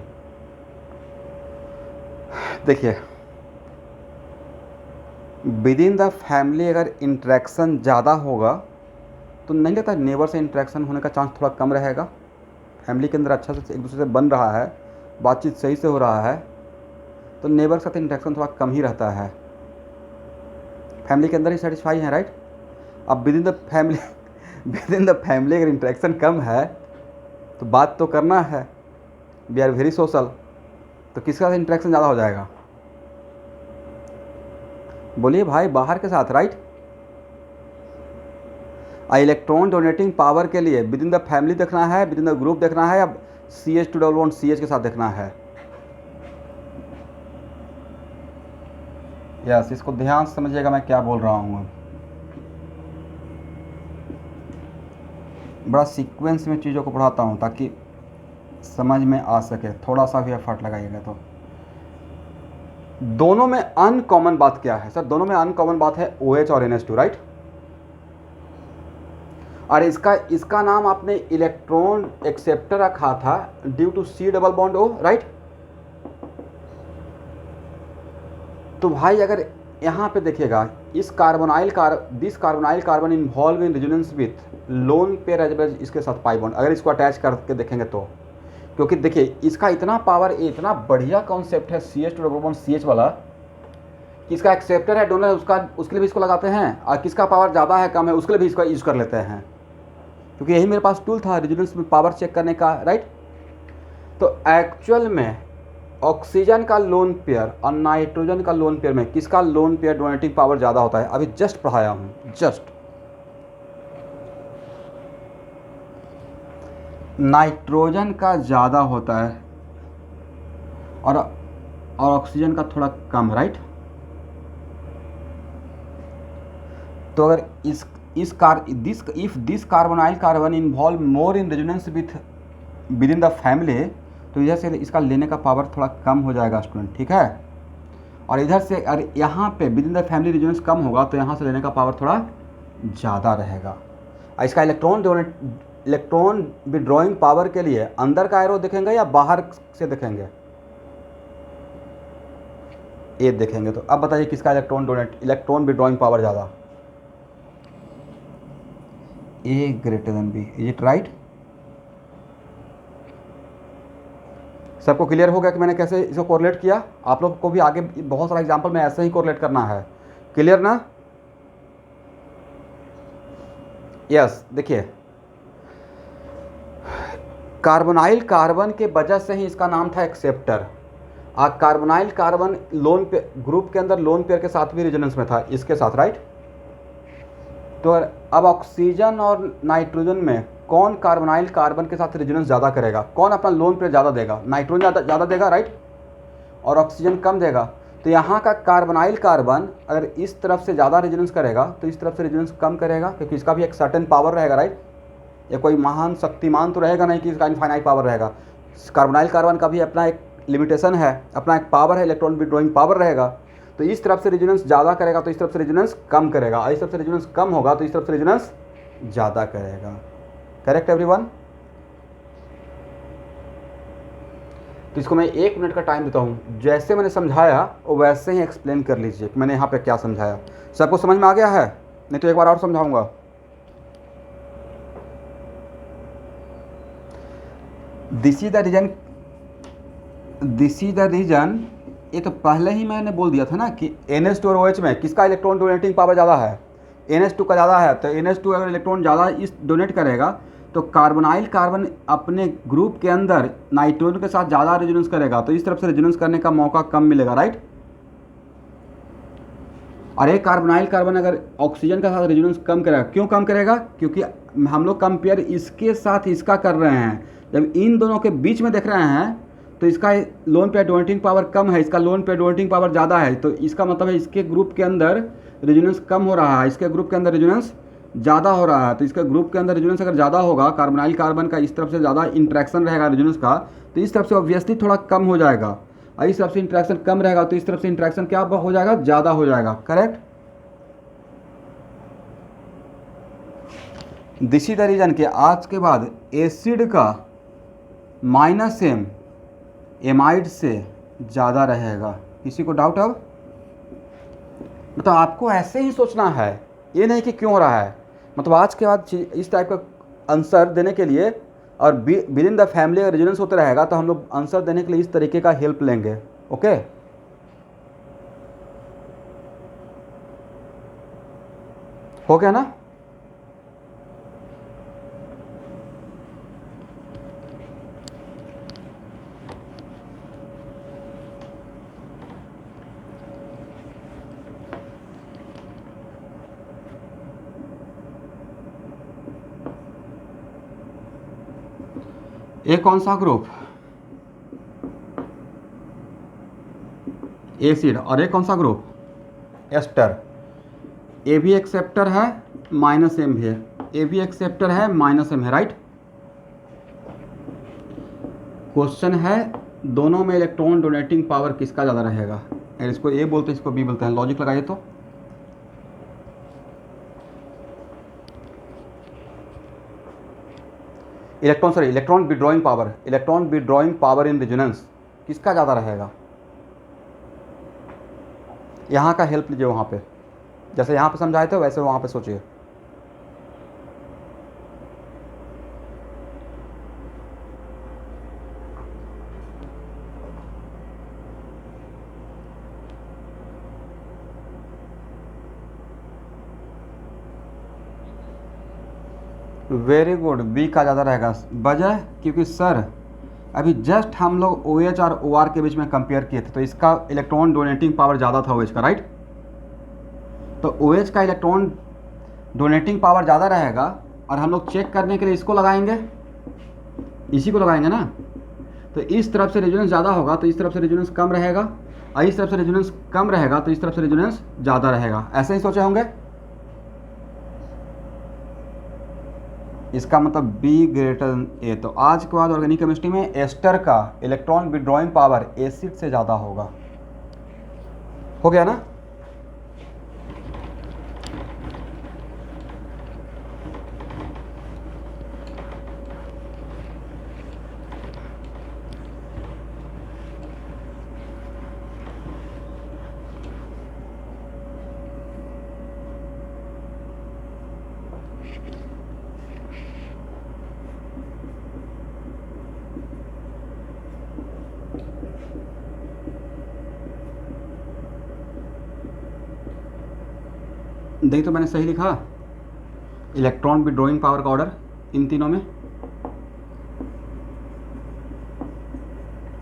देखिए विद इन द फैमिली अगर इंटरेक्शन ज़्यादा होगा तो नहीं लगता नेबर से इंटरेक्शन होने का चांस थोड़ा कम रहेगा? फैमिली के अंदर अच्छा से एक दूसरे से बन रहा है, बातचीत सही से हो रहा है, तो नेबर के साथ इंटरेक्शन थोड़ा कम ही रहता है। फैमिली के अंदर ही सेटिस्फाई है, राइट। अब विद इन द फैमिली अगर इंटरेक्शन कम है तो बात तो करना है, वी आर वेरी सोशल, तो किसका इंटरेक्शन ज़्यादा हो जाएगा? बोलिए भाई, बाहर के साथ, राइट। इलेक्ट्रॉन डोनेटिंग पावर के लिए विद इन द फैमिली देखना है, विद इन द ग्रुप देखना है, या CH2 के साथ देखना है? यस, इसको ध्यान से समझिएगा मैं क्या बोल रहा हूँ। बड़ा सीक्वेंस में चीज़ों को पढ़ाता हूँ ताकि समझ में आ सके, थोड़ा सा भी एफर्ट लगाइएगा तो। दोनों में अनकॉमन बात क्या है सर? दोनों में अनकॉमन बात है OH और NH2, राइट। और इसका इसका नाम आपने इलेक्ट्रॉन एक्सेप्टर रखा था due to C double bond O, right. तो भाई अगर यहाँ पे देखिएगा this carbonyl carbon involve in resonance with lone pair as well इसके साथ पाई बॉन्ड, अगर इसको अटैच करके देखेंगे तो, क्योंकि देखिए इसका इतना पावर, इतना बढ़िया कॉन्सेप्ट है CH2 डबल बॉन्ड CH वाला, कि इसका एक्सेप्टर है डोनर, उसके लिए भी इसको लगाते हैं, और किसका पावर ज़्यादा है कम है उसके लिए भी इसको यूज़ कर लेते हैं, क्योंकि यही मेरे पास टूल था रेजोनेंस में पावर चेक करने का, राइट। तो एक्चुअल में ऑक्सीजन का लोन पेयर और नाइट्रोजन का लोन पेयर में किसका लोन पेयर डोनेटिंग पावर ज़्यादा होता है, अभी जस्ट पढ़ाया हूँ, जस्ट नाइट्रोजन का ज़्यादा होता है और ऑक्सीजन का थोड़ा कम, राइट। तो अगर if this carbonyl carbon involve more in resonance with in the family, तो इधर से इसका लेने का पावर थोड़ा कम हो जाएगा स्टूडेंट, ठीक है। और इधर से अगर यहाँ पे within the family resonance कम होगा तो यहाँ से लेने का पावर थोड़ा ज़्यादा रहेगा। और इसका इलेक्ट्रॉन विड्रॉइंग पावर के लिए अंदर का एरो देखेंगे या बाहर से देखेंगे, ये देखेंगे। तो अब बताइए किसका इलेक्ट्रॉन विड्रॉइंग पावर ज़्यादा, A greater than B, is it right. सबको क्लियर हो गया कि मैंने कैसे इसको कोरिलेट किया? आप लोग को भी आगे बहुत सारा एग्जांपल में ऐसे ही कोरिलेट करना है, क्लियर ना? यस, देखिए कार्बोनाइल कार्बन के वजह से ही इसका नाम था एक्सेप्टर। कार्बोनाइल कार्बन लोन पे ग्रुप के अंदर लोन पेयर के साथ भी रेजोनेंस में था, इसके साथ, राइट। तो अब ऑक्सीजन और नाइट्रोजन में कौन कार्बोनाइल कार्बन के साथ रेजोनेंस ज़्यादा करेगा, कौन अपना लोन पेयर ज़्यादा देगा? नाइट्रोजन ज़्यादा देगा, राइट, और ऑक्सीजन कम देगा। तो यहाँ का कार्बोनाइल कार्बन अगर इस तरफ से ज़्यादा रेजोनेंस करेगा तो इस तरफ से रेजोनेंस कम करेगा, क्योंकि इसका भी एक सर्टेन पावर रहेगा, राइट। ये कोई महान शक्तिमान तो रहेगा नहीं कि इसका इनफाइनाइट पावर रहेगा। कार्बोनाइल कार्बन का भी अपना एक लिमिटेशन है, अपना एक पावर है, इलेक्ट्रॉन विड्रॉइंग पावर रहेगा। तो इस तरफ से रेजोनेंस ज़्यादा करेगा तो इस तरफ से रेजोनेंस कम करेगा, और इस तरफ से रेजोनेंस कम होगा तो इस तरफ से रेजोनेंस ज़्यादा करेगा। Correct everyone? तो इसको मैं 1 मिनट का टाइम देता हूँ, जैसे मैंने समझाया वो वैसे ही एक्सप्लेन कर लीजिए कि मैंने यहाँ पे क्या समझाया। सबको समझ में आ गया है? नहीं तो एक बार और समझाऊंगा। दिस इज द रीजन, ये तो पहले ही मैंने बोल दिया था ना कि NH2 और OH में किसका इलेक्ट्रॉन डोनेटिंग पावर ज़्यादा है? NH2 का ज़्यादा है। तो NH2 अगर इलेक्ट्रॉन ज़्यादा इस डोनेट करेगा तो कार्बोनाइल कार्बन अपने ग्रुप के अंदर नाइट्रोजन के साथ ज़्यादा रेजोनेंस करेगा, तो इस तरफ से रेजोनेंस करने का मौका कम मिलेगा, राइट। और एक कार्बोनाइल कार्बन अगर ऑक्सीजन के साथ रेजोनेंस कम करेगा, क्यों कम करेगा? क्योंकि हम लोग कंपेयर इसके साथ इसका कर रहे हैं। जब इन दोनों के बीच में देख रहे हैं तो इसका लोन पेयर डोनेटिंग पावर कम है, इसका लोन पेयर डोनेटिंग पावर ज़्यादा है। तो इसका मतलब है इसके ग्रुप के अंदर रेजोनेंस कम हो रहा है, इसके ग्रुप के अंदर रेजोनेंस ज़्यादा हो रहा है। तो इसके ग्रुप के अंदर रेजोनेंस अगर ज़्यादा होगा, कार्बोनाइल कार्बन का इस तरफ से ज़्यादा इंट्रैक्शन रहेगा रेजोनेंस का, तो इस तरफ से ऑब्वियसली थोड़ा कम हो जाएगा, और इस तरफ से इंट्रैक्शन कम रहेगा तो इस तरफ से इंट्रैक्शन क्या हो जाएगा? ज़्यादा हो जाएगा। Correct? This is the reason कि आज के बाद एसिड का -m एमाइड से ज़्यादा रहेगा। किसी को डाउट? अब मतलब आपको ऐसे ही सोचना है, ये नहीं कि क्यों हो रहा है। मतलब आज के बाद इस टाइप का आंसर देने के लिए, और विद इन द फैमिली अगर रेजोनेंस होता रहेगा तो हम लोग आंसर देने के लिए इस तरीके का हेल्प लेंगे। ओके, हो गया ना? ये कौन सा ग्रुप? एसिड। और ये कौन सा ग्रुप? एस्टर। ए भी एक्सेप्टर है, -m भी है, ए भी एक्सेप्टर है, -m है, राइट। क्वेश्चन है दोनों में इलेक्ट्रॉन डोनेटिंग पावर किसका ज़्यादा रहेगा? इसको ए बोलते हैं, इसको बी बोलते हैं। लॉजिक लगाइए तो। Electron withdrawing power in resonance किसका ज़्यादा रहेगा? यहाँ का हेल्प लीजिए, वहाँ पे जैसे यहाँ पे समझाए थे वैसे वहाँ पे सोचिए। वेरी गुड, बी का ज़्यादा रहेगा। वजह क्योंकि सर अभी जस्ट हम लोग OH और OR के बीच में कंपेयर किए थे, तो इसका इलेक्ट्रॉन डोनेटिंग पावर ज़्यादा था OH का, राइट? तो OH का इलेक्ट्रॉन डोनेटिंग पावर ज़्यादा रहेगा और हम लोग चेक करने के लिए इसको लगाएंगे, इसी को लगाएंगे ना। तो इस तरफ से रेजोनेंस ज़्यादा होगा तो इस तरफ से रेजोनेंस कम रहेगा, और इस तरफ से रेजोनेंस कम रहेगा तो इस तरफ से रेजोनेंस ज़्यादा रहेगा। ऐसे ही सोचे होंगे। इसका मतलब B ग्रेटर देन A। तो आज के बाद ऑर्गेनिक केमिस्ट्री में एस्टर का इलेक्ट्रॉन विड्रॉइंग पावर एसिड से ज़्यादा होगा। हो गया ना? देखिए तो मैंने सही लिखा, इलेक्ट्रॉन विड्रॉइंग पावर का ऑर्डर इन तीनों में,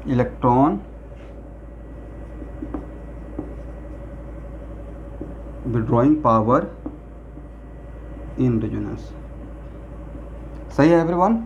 electron withdrawing power in resonance. सही है एवरीवन?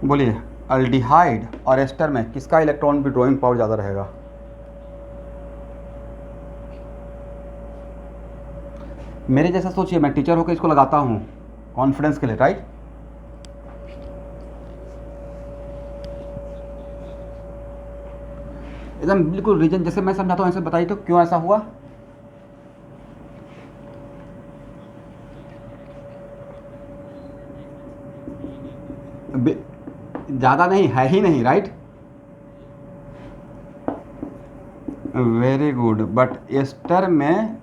बोलिए, अल्डिहाइड और एस्टर में किसका इलेक्ट्रॉन विड्रॉइंग पावर ज़्यादा रहेगा? मेरे जैसा सोचिए, मैं टीचर होकर इसको लगाता हूँ कॉन्फिडेंस के लिए, राइट? एकदम बिल्कुल रीजन जैसे मैं समझाता हूँ ऐसे बताइए तो क्यों ऐसा हुआ? ज़्यादा नहीं है ही नहीं, right? Very good, but ester में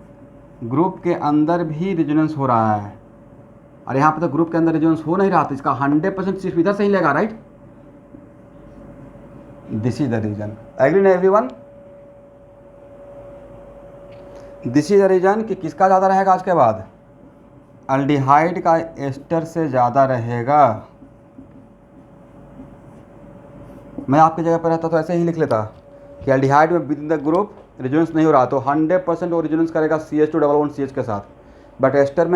ग्रुप के अंदर भी रेजोनेंस हो रहा है और यहाँ पे तो ग्रुप के अंदर रेजोनेंस हो नहीं रहा, तो इसका 100% सिर्फ इधर से ही लेगा, right? This is the reason. Agree ना everyone? This is the reason कि किसका ज़्यादा रहेगा आज के बाद? अल्डिहाइड का एस्टर से ज़्यादा रहेगा। मैं आपकी जगह पर रहता तो ऐसे ही लिख लेता कि एल्डिहाइड में with in the group resonance नहीं हो रहा, तो 100% वो रेजोनेंस करेगा CH2 डबल बॉन्ड CH के साथ। बट एस्टर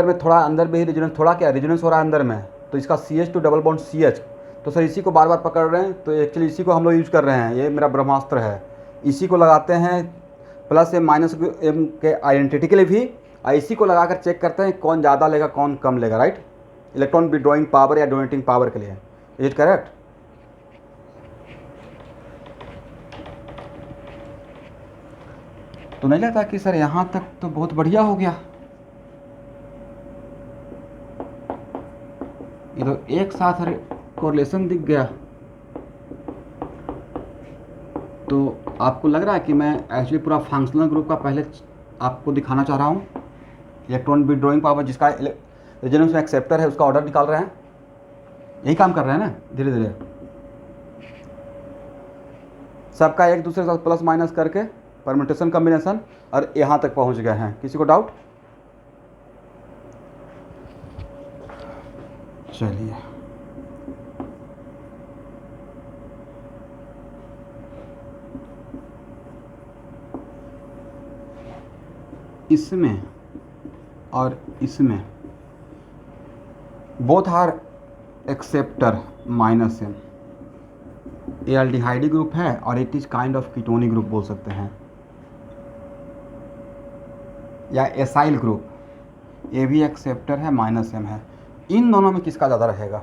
में थोड़ा अंदर में ही रेजोनेंस, थोड़ा क्या रेजोनेंस हो रहा है अंदर में, तो इसका CH2 डबल बॉन्ड CH। तो सर इसी को बार बार पकड़ रहे हैं, तो एक्चुअली इसी को हम लोग यूज़ कर रहे हैं, ये मेरा ब्रह्मास्त्र है। इसी को लगाते हैं प्लस M माइनस M के आइडेंटिटी के लिए भी, और इसी को लगा कर चेक करते हैं कौन ज़्यादा लेगा कौन कम लेगा, राइट? इलेक्ट्रॉन विड्रॉइंग पावर या डोनेटिंग पावर के लिए। Is it correct? तो नहीं लगता कि सर यहाँ तक तो बहुत बढ़िया हो गया? ये तो एक साथ कोरिलेशन दिख गया। तो आपको लग रहा है कि मैं एक्चुअली पूरा फंक्शनल ग्रुप का पहले आपको दिखाना चाह रहा हूँ। इलेक्ट्रॉन विड्रॉइंग पावर जिसका रेजोनेंस में एक्सेप्टर है उसका ऑर्डर निकाल रहे हैं, यही काम कर रहे हैं ना धीरे धीरे। सबका एक दूसरे के साथ प्लस माइनस करके परम्यूटेशन कॉम्बिनेशन, और यहाँ तक पहुँच गए हैं। किसी को डाउट? चलिए, इसमें और इसमें both are acceptor minus M। ये एल्डिहाइडी ग्रुप है और इट इज़ काइंड ऑफ कीटोनी ग्रुप बोल सकते हैं। या एसाइल ग्रुप, ये भी एक्सेप्टर है, -m है, इन दोनों में किसका ज़्यादा रहेगा?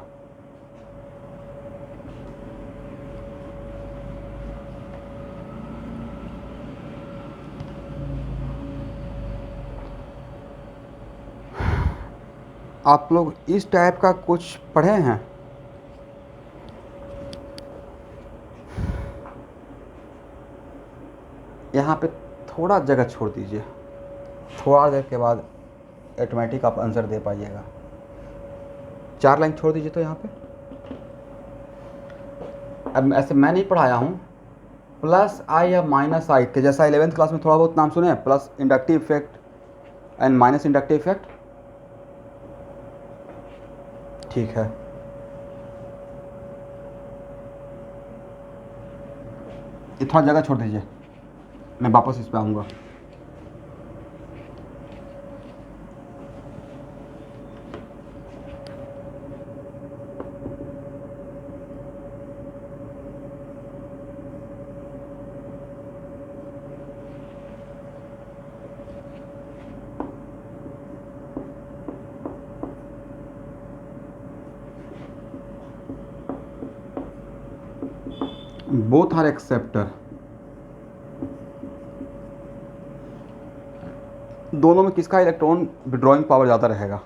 आप लोग इस टाइप का कुछ पढ़े हैं? यहाँ पे थोड़ा जगह छोड़ दीजिए, थोड़ा देर के बाद ऑटोमेटिक आप आंसर दे पाइएगा। 4 लाइन छोड़ दीजिए तो यहाँ पे। अब ऐसे मैं नहीं पढ़ाया हूँ, +i या -i के जैसा 11th क्लास में थोड़ा बहुत नाम सुने, plus inductive effect and minus inductive effect. ठीक है, ये थोड़ा जगह छोड़ दीजिए, मैं वापस इस पे आऊँगा। बोथ आर एक्सेप्टर, दोनों में किसका इलेक्ट्रॉन विड्रॉइंग पावर ज़्यादा रहेगा?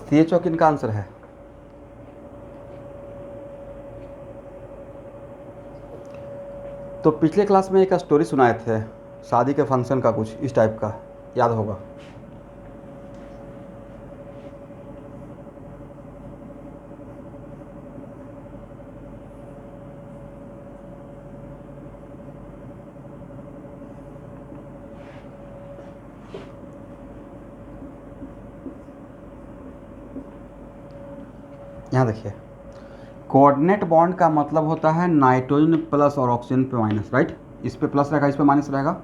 CHO किनका आंसर है? तो पिछले क्लास में एक स्टोरी सुनाए थे शादी के फंक्शन का, कुछ इस टाइप का, याद होगा। यहाँ देखिए, कोऑर्डिनेट बॉन्ड का मतलब होता है नाइट्रोजन प्लस और ऑक्सीजन पे माइनस, राइट? इस पे प्लस रहेगा, इस पे माइनस रहेगा।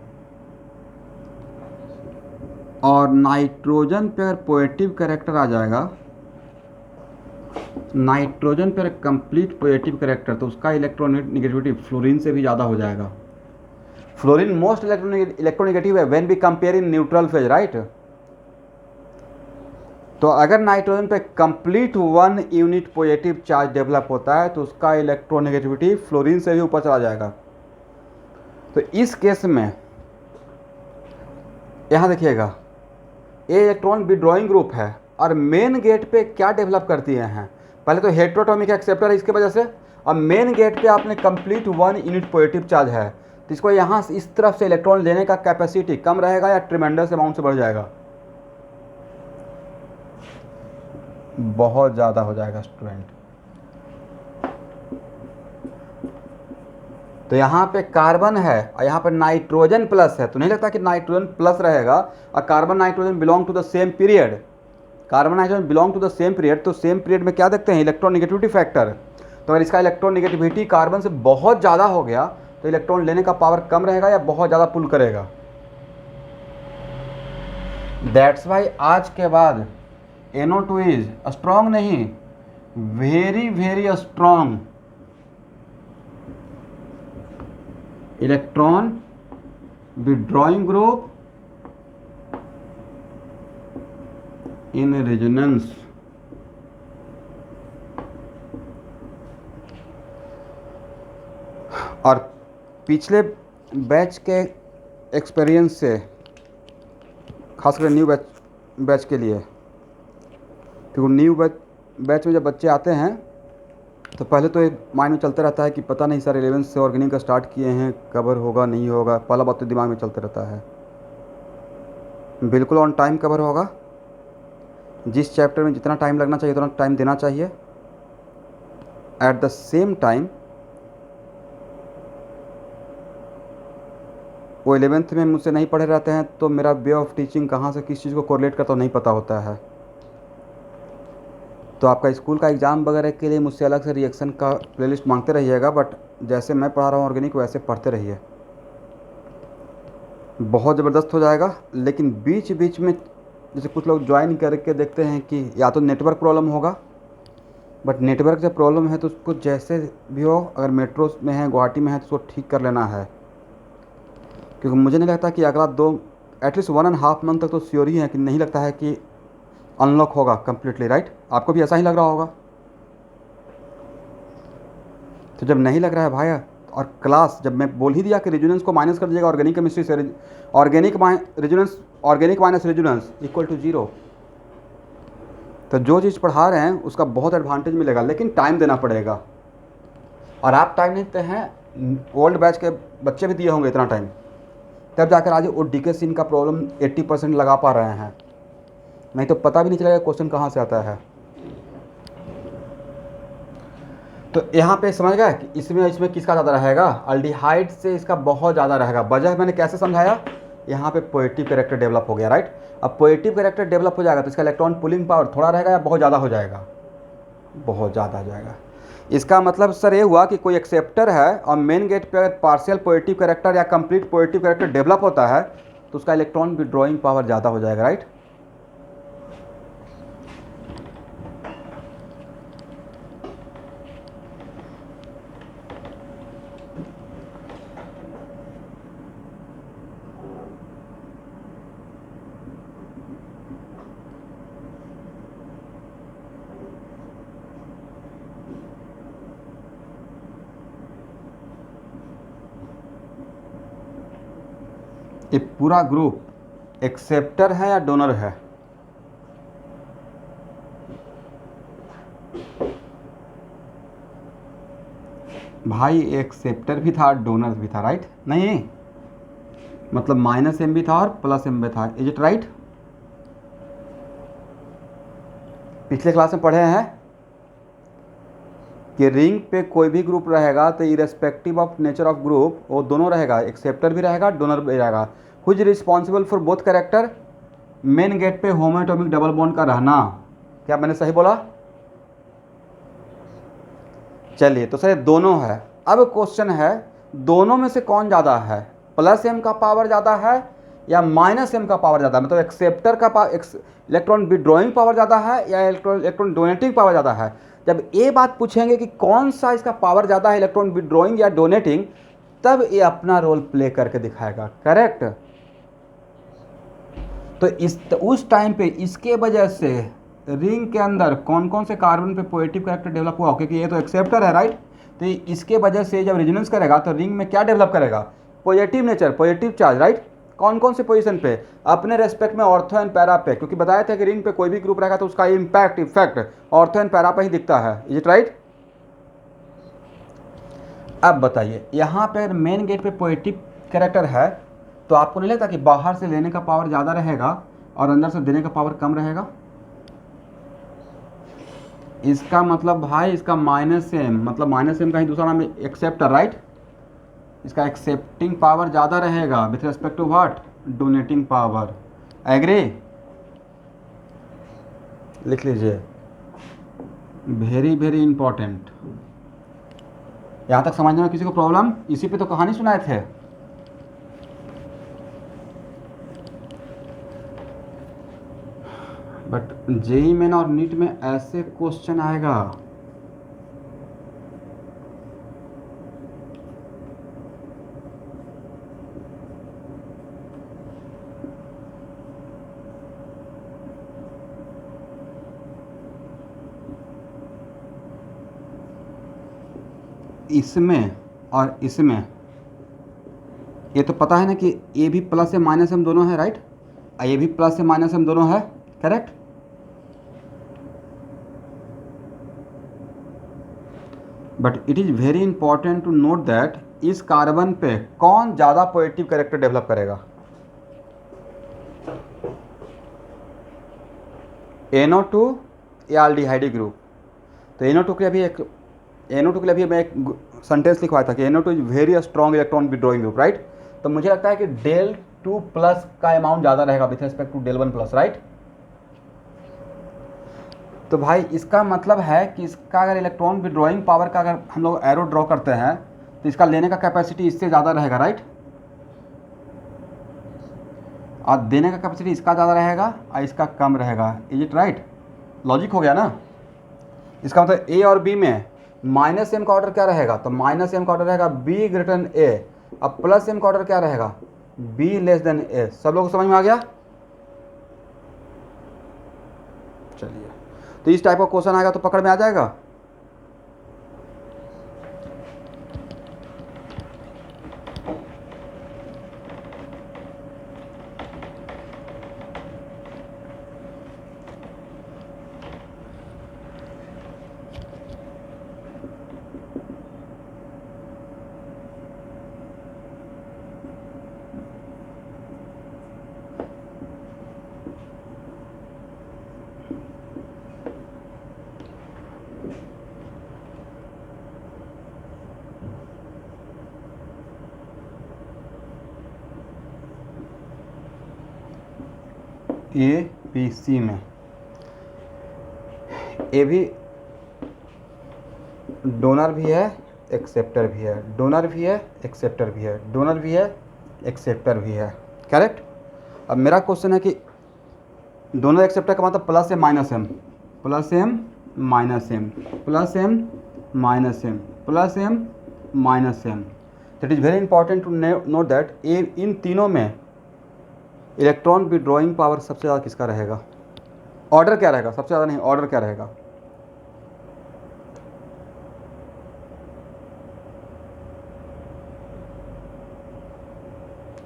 और नाइट्रोजन पे अगर पॉजिटिव कैरेक्टर आ जाएगा, नाइट्रोजन पर कंप्लीट पॉजिटिव कैरेक्टर, तो उसका इलेक्ट्रोनेगेटिविटी फ्लोरीन से भी ज़्यादा हो जाएगा। फ्लोरीन मोस्ट इलेक्ट्रोनेगेटिव है when we compare in neutral phase, right? तो अगर नाइट्रोजन पे complete 1 unit positive charge develop होता है तो उसका इलेक्ट्रोनेगेटिविटी फ्लोरीन से भी ऊपर चला जाएगा। तो इस केस में यहाँ देखिएगा, ये इलेक्ट्रॉन विड्रॉइंग ग्रुप है और मेन गेट पे क्या डेवलप करती हैं? पहले तो हेटेरोटॉमिक एक्सेप्टर है इसके वजह से, और मेन गेट पे आपने कंप्लीट 1 यूनिट पॉजिटिव चार्ज है, तो इसको यहाँ इस तरफ से इलेक्ट्रॉन लेने का कैपेसिटी कम रहेगा या ट्रिमेंडस अमाउंट से बढ़ जाएगा? बहुत ज़्यादा हो जाएगा स्टूडेंट। तो यहाँ पे कार्बन है और यहाँ पर नाइट्रोजन प्लस है, तो नहीं लगता कि नाइट्रोजन प्लस रहेगा? और carbon nitrogen belong to the same period, carbon nitrogen belong to the same period, तो सेम पीरियड में क्या देखते हैं? Electronegativity factor. तो अगर इसका इलेक्ट्रोनेगेटिविटी कार्बन से बहुत ज़्यादा हो गया तो इलेक्ट्रॉन लेने का पावर कम रहेगा या बहुत ज़्यादा पुल करेगा? दैट्स वाई आज के बाद NO2 इज स्ट्रॉन्ग नहीं, very very strong electron withdrawing group in resonance. और पिछले बैच के एक्सपीरियंस से, खासकर न्यू बैच के लिए, क्योंकि न्यू बैच में जब बच्चे आते हैं तो पहले तो एक माइंड में चलता रहता है कि पता नहीं सर 11th से ऑर्गेनिक का स्टार्ट किए हैं, कवर होगा नहीं होगा, पहला बात तो दिमाग में चलता रहता है। बिल्कुल ऑन टाइम कवर होगा, जिस चैप्टर में जितना टाइम लगना चाहिए उतना टाइम देना चाहिए। एट द सेम टाइम वो 11th में मुझसे नहीं पढ़े रहते हैं तो मेरा वे ऑफ टीचिंग कहाँ से किस चीज़ को कोरिलेट करता हूँ नहीं पता होता है। तो आपका स्कूल का एग्ज़ाम वगैरह के लिए मुझसे अलग से रिएक्शन का प्लेलिस्ट मांगते रहिएगा, बट जैसे मैं पढ़ा रहा हूँ ऑर्गेनिक वैसे पढ़ते रहिए। बहुत ज़बरदस्त हो जाएगा। लेकिन बीच बीच में जैसे कुछ लोग ज्वाइन करके देखते हैं कि या तो नेटवर्क प्रॉब्लम होगा, बट नेटवर्क जब प्रॉब्लम है तो उसको जैसे भी हो, अगर मेट्रो में है, गुवाहाटी में है, तो उसको ठीक कर लेना है। क्योंकि मुझे नहीं लगता कि अगला दो एटलीस्ट 1.5 मंथ तक तो श्योर ही है कि नहीं लगता है कि अनलॉक होगा कम्प्लीटली, राइट? आपको भी ऐसा ही लग रहा होगा। तो जब नहीं लग रहा है भाई, और क्लास जब मैं बोल ही दिया कि रेजोनेंस को माइनस कर दीजिएगा ऑर्गेनिक केमिस्ट्री से, organic minus resonance equal to 0, तो जो चीज़ पढ़ा रहे हैं उसका बहुत एडवांटेज मिलेगा, लेकिन टाइम देना पड़ेगा। और आप टाइम नहीं देते हैं, ओल्ड बैच के बच्चे भी दिए होंगे इतना टाइम, तब जाकर आज वो डी के सीन का प्रॉब्लम 80% लगा पा रहे हैं, नहीं तो पता भी नहीं चलेगा क्वेश्चन कहाँ से आता है। तो यहाँ पे समझ गया कि इसमें किसका ज़्यादा रहेगा, अल्डिहाइड से इसका बहुत ज़्यादा रहेगा। वजह मैंने कैसे समझाया, यहाँ पे पॉजिटिव कैरेक्टर डेवलप हो गया, राइट? अब पॉजिटिव कैरेक्टर डेवलप हो जाएगा तो इसका इलेक्ट्रॉन पुलिंग पावर थोड़ा रहेगा या बहुत ज़्यादा हो जाएगा? बहुत ज़्यादा हो जाएगा। इसका मतलब सर ये हुआ कि कोई एक्सेप्टर है और मेन गेट पे अगर पार्शियल पॉजिटिव कैरेक्टर या कंप्लीट पॉजिटिव कैरेक्टर डेवलप होता है तो उसका इलेक्ट्रॉन विड्रॉइंग पावर ज़्यादा हो जाएगा, राइट? ये पूरा ग्रुप एक्सेप्टर है या डोनर है? भाई एक्सेप्टर भी था, डोनर भी था, राइट? नहीं, मतलब -m भी था और +m भी था, इज इट राइट? पिछले क्लास में पढ़े हैं कि रिंग पे कोई भी ग्रुप रहेगा तो irrespective of nature of group वो दोनों रहेगा, एक्सेप्टर भी रहेगा, डोनर भी रहेगा। Who is responsible for both character? Main gate पे होमोएटॉमिक डबल बॉन्ड का रहना। क्या मैंने सही बोला? चलिए, तो सर दोनों है। अब क्वेश्चन है दोनों में से कौन ज़्यादा है, +m का पावर ज़्यादा है या -m का पावर ज़्यादा है? मतलब एक्सेप्टर का इलेक्ट्रॉन विड्रॉइंग पावर ज़्यादा है या इलेक्ट्रॉन डोनेटिंग पावर ज़्यादा है? जब ये बात पूछेंगे कि कौन सा इसका पावर ज़्यादा है, इलेक्ट्रॉन विड्रॉइंग या डोनेटिंग, तब ये अपना रोल प्ले करके दिखाएगा, करेक्ट? तो उस टाइम पे इसके वजह से रिंग के अंदर कौन कौन से कार्बन पे पॉजिटिव कैरेक्टर डेवलप हुआ, क्योंकि ये तो एक्सेप्टर है, राइट? तो इसके वजह से जब रेजोनेंस करेगा तो रिंग में क्या डेवलप करेगा, positive nature, positive charge, right? कौन कौन से पोजीशन पे, अपने रेस्पेक्ट में ऑर्थो एंड पैरा पे, क्योंकि बताया था कि रिंग पे कोई भी ग्रुप रहेगा तो उसका इफेक्ट ऑर्थो एंड पैरा पे ही दिखता है, इज इट राइट? अब बताइए, यहाँ पे मेन गेट पे पॉजिटिव कैरेक्टर है तो आपको नहीं लगता कि बाहर से लेने का पावर ज़्यादा रहेगा और अंदर से देने का पावर कम रहेगा? इसका मतलब भाई इसका -m, मतलब -m का ही दूसरा नाम एक्सेप्टर, राइट? इसका एक्सेप्टिंग पावर ज़्यादा रहेगा with respect to what, donating power. Agree? लिख लीजिए, वेरी वेरी इंपॉर्टेंट। यहाँ तक समझने में किसी को प्रॉब्लम? इसी पे तो कहानी सुनाए थे। बट जेई मेन और नीट में ऐसे क्वेश्चन आएगा, इसमें और इसमें ये तो पता है ना कि ये भी प्लस या -m दोनों है, राइट? ये भी प्लस या -m दोनों है, करेक्ट? But it is very important to note that इस कार्बन पे कौन ज़्यादा पॉजिटिव कैरेक्टर डेवलप करेगा, NO2 या अल्डिहाइड ग्रुप? तो NO2 के लिए अभी मैं एक सेंटेंस लिखवाया था कि NO2 is very strong electron withdrawing group, right? तो मुझे लगता है कि del2+ का अमाउंट ज़्यादा रहेगा with respect to del1+, right? तो भाई इसका मतलब है कि इसका अगर इलेक्ट्रॉन विड्रॉइंग पावर का अगर हम लोग एरो ड्रॉ करते हैं तो इसका लेने का कैपेसिटी इससे ज़्यादा रहेगा, राइट? और देने का कैपेसिटी इसका ज़्यादा रहेगा और इसका कम रहेगा। Is it right? लॉजिक हो गया ना। इसका मतलब ए और बी में माइनस एम का ऑर्डर क्या रहेगा, तो माइनस एम का ऑर्डर रहेगा बी ग्रेटर देन ए। अब प्लस एम का ऑर्डर क्या रहेगा, बी लेस देन ए। सब लोग को समझ में आ गया? चलिए, तो इस टाइप का क्वेश्चन आएगा तो पकड़ में आ जाएगा। ए बी सी में ए भी डोनर भी है, एक्सेप्टर भी है, डोनर भी है, एक्सेप्टर भी है, डोनर भी है, एक्सेप्टर भी है। करेक्ट। अब मेरा क्वेश्चन है कि डोनर एक्सेप्टर का मतलब plus M minus M, plus M minus M, plus M minus M, plus M minus M. That is very important to note that इन तीनों में इलेक्ट्रॉन विड्रॉइंग पावर सबसे ज़्यादा किसका रहेगा? ऑर्डर क्या रहेगा? सबसे ज़्यादा नहीं, ऑर्डर क्या रहेगा?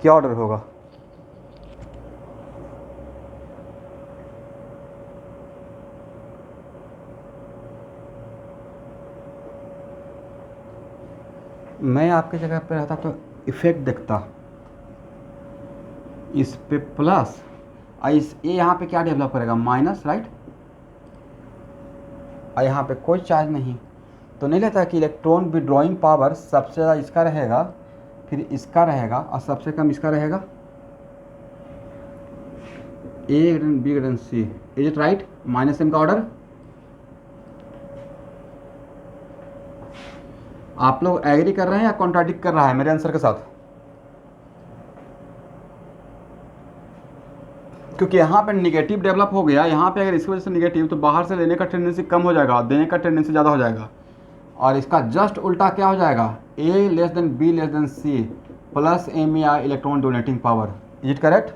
क्या ऑर्डर होगा? मैं आपके जगह पे रहता तो इफेक्ट देखता, इस पे प्लस और इस ए यहाँ पे क्या डेवलप करेगा, माइनस, राइट। और यहाँ पे कोई चार्ज नहीं, तो नहीं लेता कि इलेक्ट्रॉन विड्रॉइंग पावर सबसे ज़्यादा इसका रहेगा, फिर इसका रहेगा और सबसे कम इसका रहेगा। A greater B greater C, is it right? Minus M का ऑर्डर। आप लोग एग्री कर रहे हैं या कॉन्ट्राडिक्ट कर रहा है मेरे आंसर के साथ? क्योंकि यहाँ पे निगेटिव डेवलप हो गया, यहाँ पे अगर इसकी वजह से निगेटिव, तो बाहर से लेने का टेंडेंसी कम हो जाएगा, देने का टेंडेंसी ज़्यादा हो जाएगा। और इसका जस्ट उल्टा क्या हो जाएगा, A less than B less than C plus M या electron donating power. Is it correct?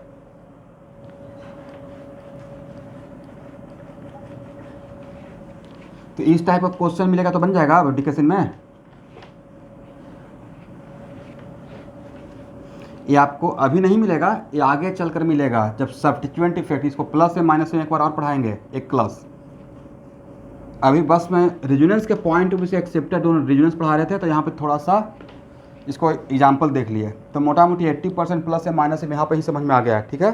तो इस टाइप का क्वेश्चन मिलेगा तो बन जाएगा अब डिस्कशन में। ये आपको अभी नहीं मिलेगा, ये आगे चलकर मिलेगा जब सब्स्टिट्यूएंट इफेक्ट, इसको प्लस से माइनस में एक बार और पढ़ाएंगे एक क्लास। अभी बस मैं रेजोनेंस के पॉइंट ऑफ व्यू से एक्सेप्टेड दोनों रेजोनेंस पढ़ा रहे थे, तो यहाँ पे थोड़ा सा इसको एग्जाम्पल देख लिए, तो मोटा मोटी 80% प्लस से माइनस से यहाँ पे ही समझ में आ गया है। ठीक है,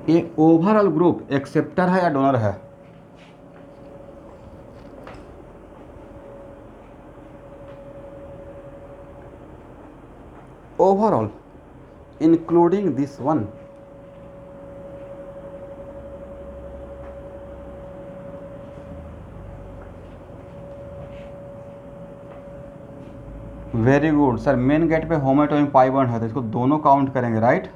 ये ओवरऑल ग्रुप एक्सेप्टर है या डोनर है? Overall including this one. Very good sir, main gate पे होमोटोमिक पाई बॉन्ड है तो इसको दोनों काउंट करेंगे, राइट।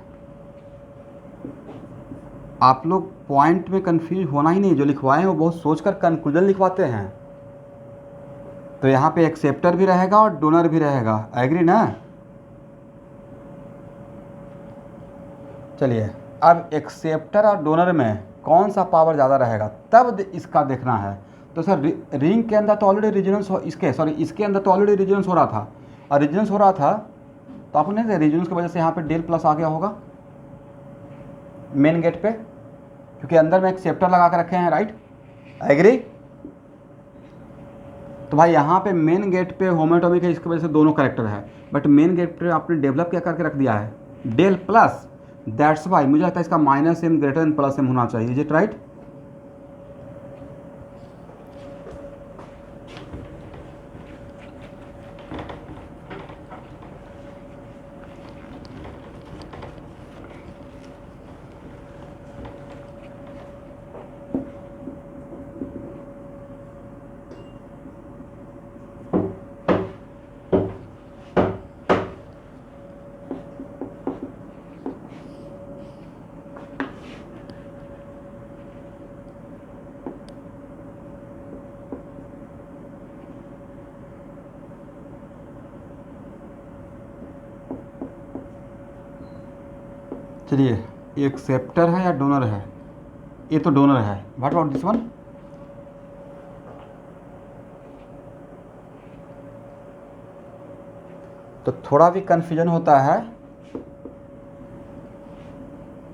आप लोग पॉइंट में कंफ्यूज होना ही नहीं, जो लिखवाए हैं वो बहुत सोचकर कंक्लूजन लिखवाते हैं। तो यहाँ पे एक्सेप्टर भी रहेगा और डोनर भी रहेगा, एग्री ना? चलिए, अब एक्सेप्टर और डोनर में कौन सा पावर ज़्यादा रहेगा तब इसका देखना है। तो सर रिंग के अंदर तो ऑलरेडी रेजोनेंस हो, इसके अंदर तो ऑलरेडी रेजोनेंस हो रहा था, और रेजोनेंस हो रहा था तो आपको नहीं, रेजोनेंस की वजह से यहाँ पे डेल प्लस आ गया होगा मेन गेट पे, क्योंकि अंदर में एक्सेप्टर लगा कर रखे हैं, राइट। एग्री? तो भाई यहाँ पे मेन गेट पे होमोटोमिक है, इसकी वजह से दोनों करेक्टर है, बट मेन गेट पे आपने डेवलप क्या करके रख दिया है, डेल प्लस। दैट्स वाई मुझे लगता है इसका minus M greater than plus M होना चाहिए। Is it right? चलिए, ये एक्सेप्टर है या डोनर है? ये तो डोनर है। What about this one? तो थोड़ा भी कन्फ्यूजन होता है